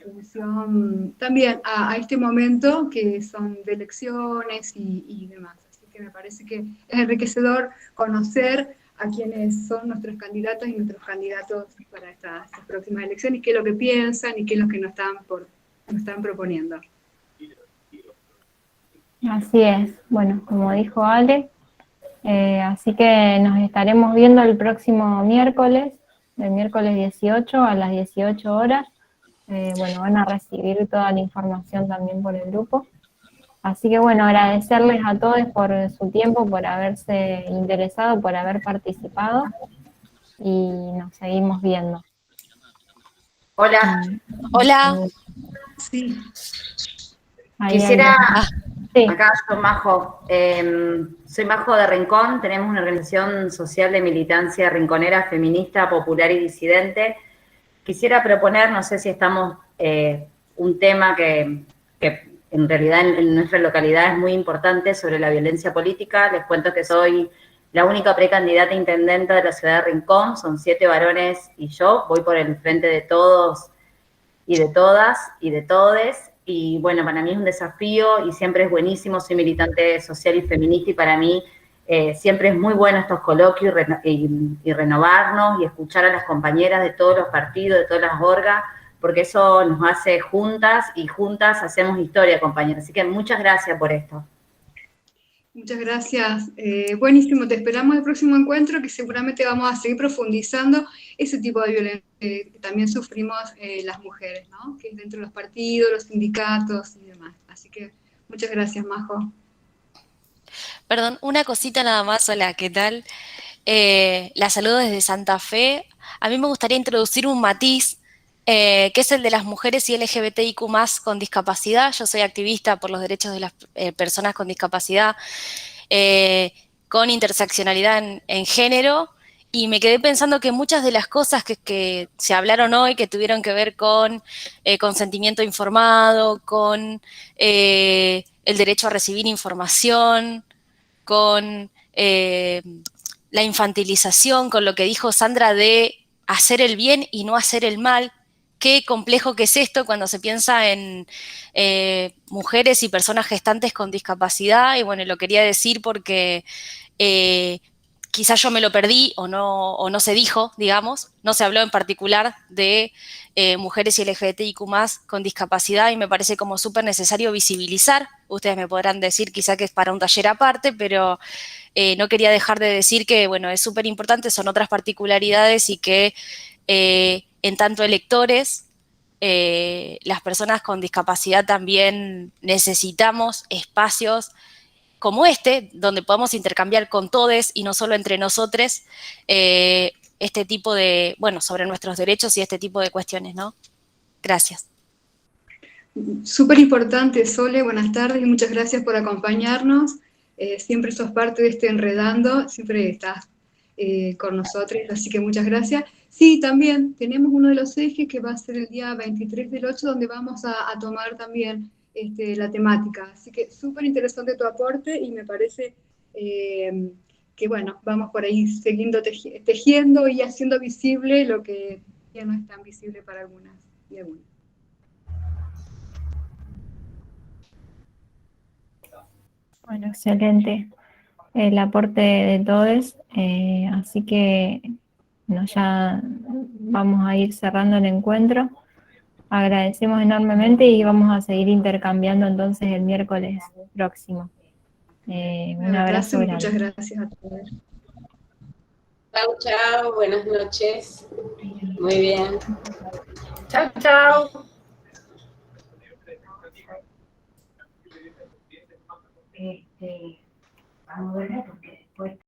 función también a este momento que son de elecciones y demás. Así que me parece que es enriquecedor conocer a quienes son nuestros candidatos y nuestros candidatos para estas próximas elecciones, qué es lo que piensan y qué es lo que nos están proponiendo. Así es, bueno, como dijo Ale, así que nos estaremos viendo el próximo miércoles, el miércoles 18 a las 18 horas. Bueno, van a recibir toda la información también por el grupo. Así que bueno, agradecerles a todos por su tiempo, por haberse interesado, por haber participado, y nos seguimos viendo. Hola. Hola. Sí. Quisiera, sí. acá soy Majo, soy Majo de Rincón, tenemos una organización social de militancia rinconera, feminista, popular y disidente. Quisiera proponer, no sé si estamos, un tema que en realidad en nuestra localidad es muy importante sobre la violencia política. Les cuento que soy la única precandidata a intendenta de la ciudad de Rincón, son 7 varones y yo, voy por el frente de todos y de todas y de todes, y bueno, para mí es un desafío y siempre es buenísimo, soy militante social y feminista y para mí siempre es muy bueno estos coloquios y renovarnos y escuchar a las compañeras de todos los partidos, de todas las orgas, porque eso nos hace juntas y juntas hacemos historia, compañeras. Así que muchas gracias por esto. Muchas gracias. Buenísimo, te esperamos el próximo encuentro, que seguramente vamos a seguir profundizando ese tipo de violencia que también sufrimos las mujeres, ¿no? Que es dentro de los partidos, los sindicatos y demás. Así que muchas gracias, Majo. Perdón, una cosita nada más. Hola, ¿qué tal? La saludo desde Santa Fe. A mí me gustaría introducir un matiz, que es el de las mujeres y LGBTIQ+ con discapacidad. Yo soy activista por los derechos de las personas con discapacidad, con interseccionalidad en género, y me quedé pensando que muchas de las cosas que se hablaron hoy, que tuvieron que ver con consentimiento informado, con el derecho a recibir información, con la infantilización, con lo que dijo Sandra de hacer el bien y no hacer el mal. Qué complejo que es esto cuando se piensa en mujeres y personas gestantes con discapacidad, y bueno, lo quería decir porque quizás yo me lo perdí o no se dijo, digamos, no se habló en particular de mujeres y LGBTIQ+ con discapacidad y me parece como súper necesario visibilizar. Ustedes me podrán decir quizá que es para un taller aparte, pero no quería dejar de decir que, bueno, es súper importante, son otras particularidades y que en tanto electores, las personas con discapacidad también necesitamos espacios como este, donde podamos intercambiar con todos y no solo entre nosotros, este tipo de, bueno, sobre nuestros derechos y este tipo de cuestiones, ¿no? Gracias. Súper importante, Sole, buenas tardes y muchas gracias por acompañarnos. Siempre sos parte de este Enredando, siempre estás con nosotros, así que muchas gracias. Sí, también tenemos uno de los ejes que va a ser el día 23/8, donde vamos a tomar también la temática. Así que súper interesante tu aporte y me parece que, bueno, vamos por ahí siguiendo tejiendo y haciendo visible lo que ya no es tan visible para algunas y algunos. Bueno, excelente el aporte de todos, así que bueno, ya vamos a ir cerrando el encuentro. Agradecemos enormemente y vamos a seguir intercambiando entonces el miércoles próximo. Un abrazo grande. Muchas gracias a todos. Chau, chau, buenas noches. Muy bien. Chao, chao. Vamos a ver porque después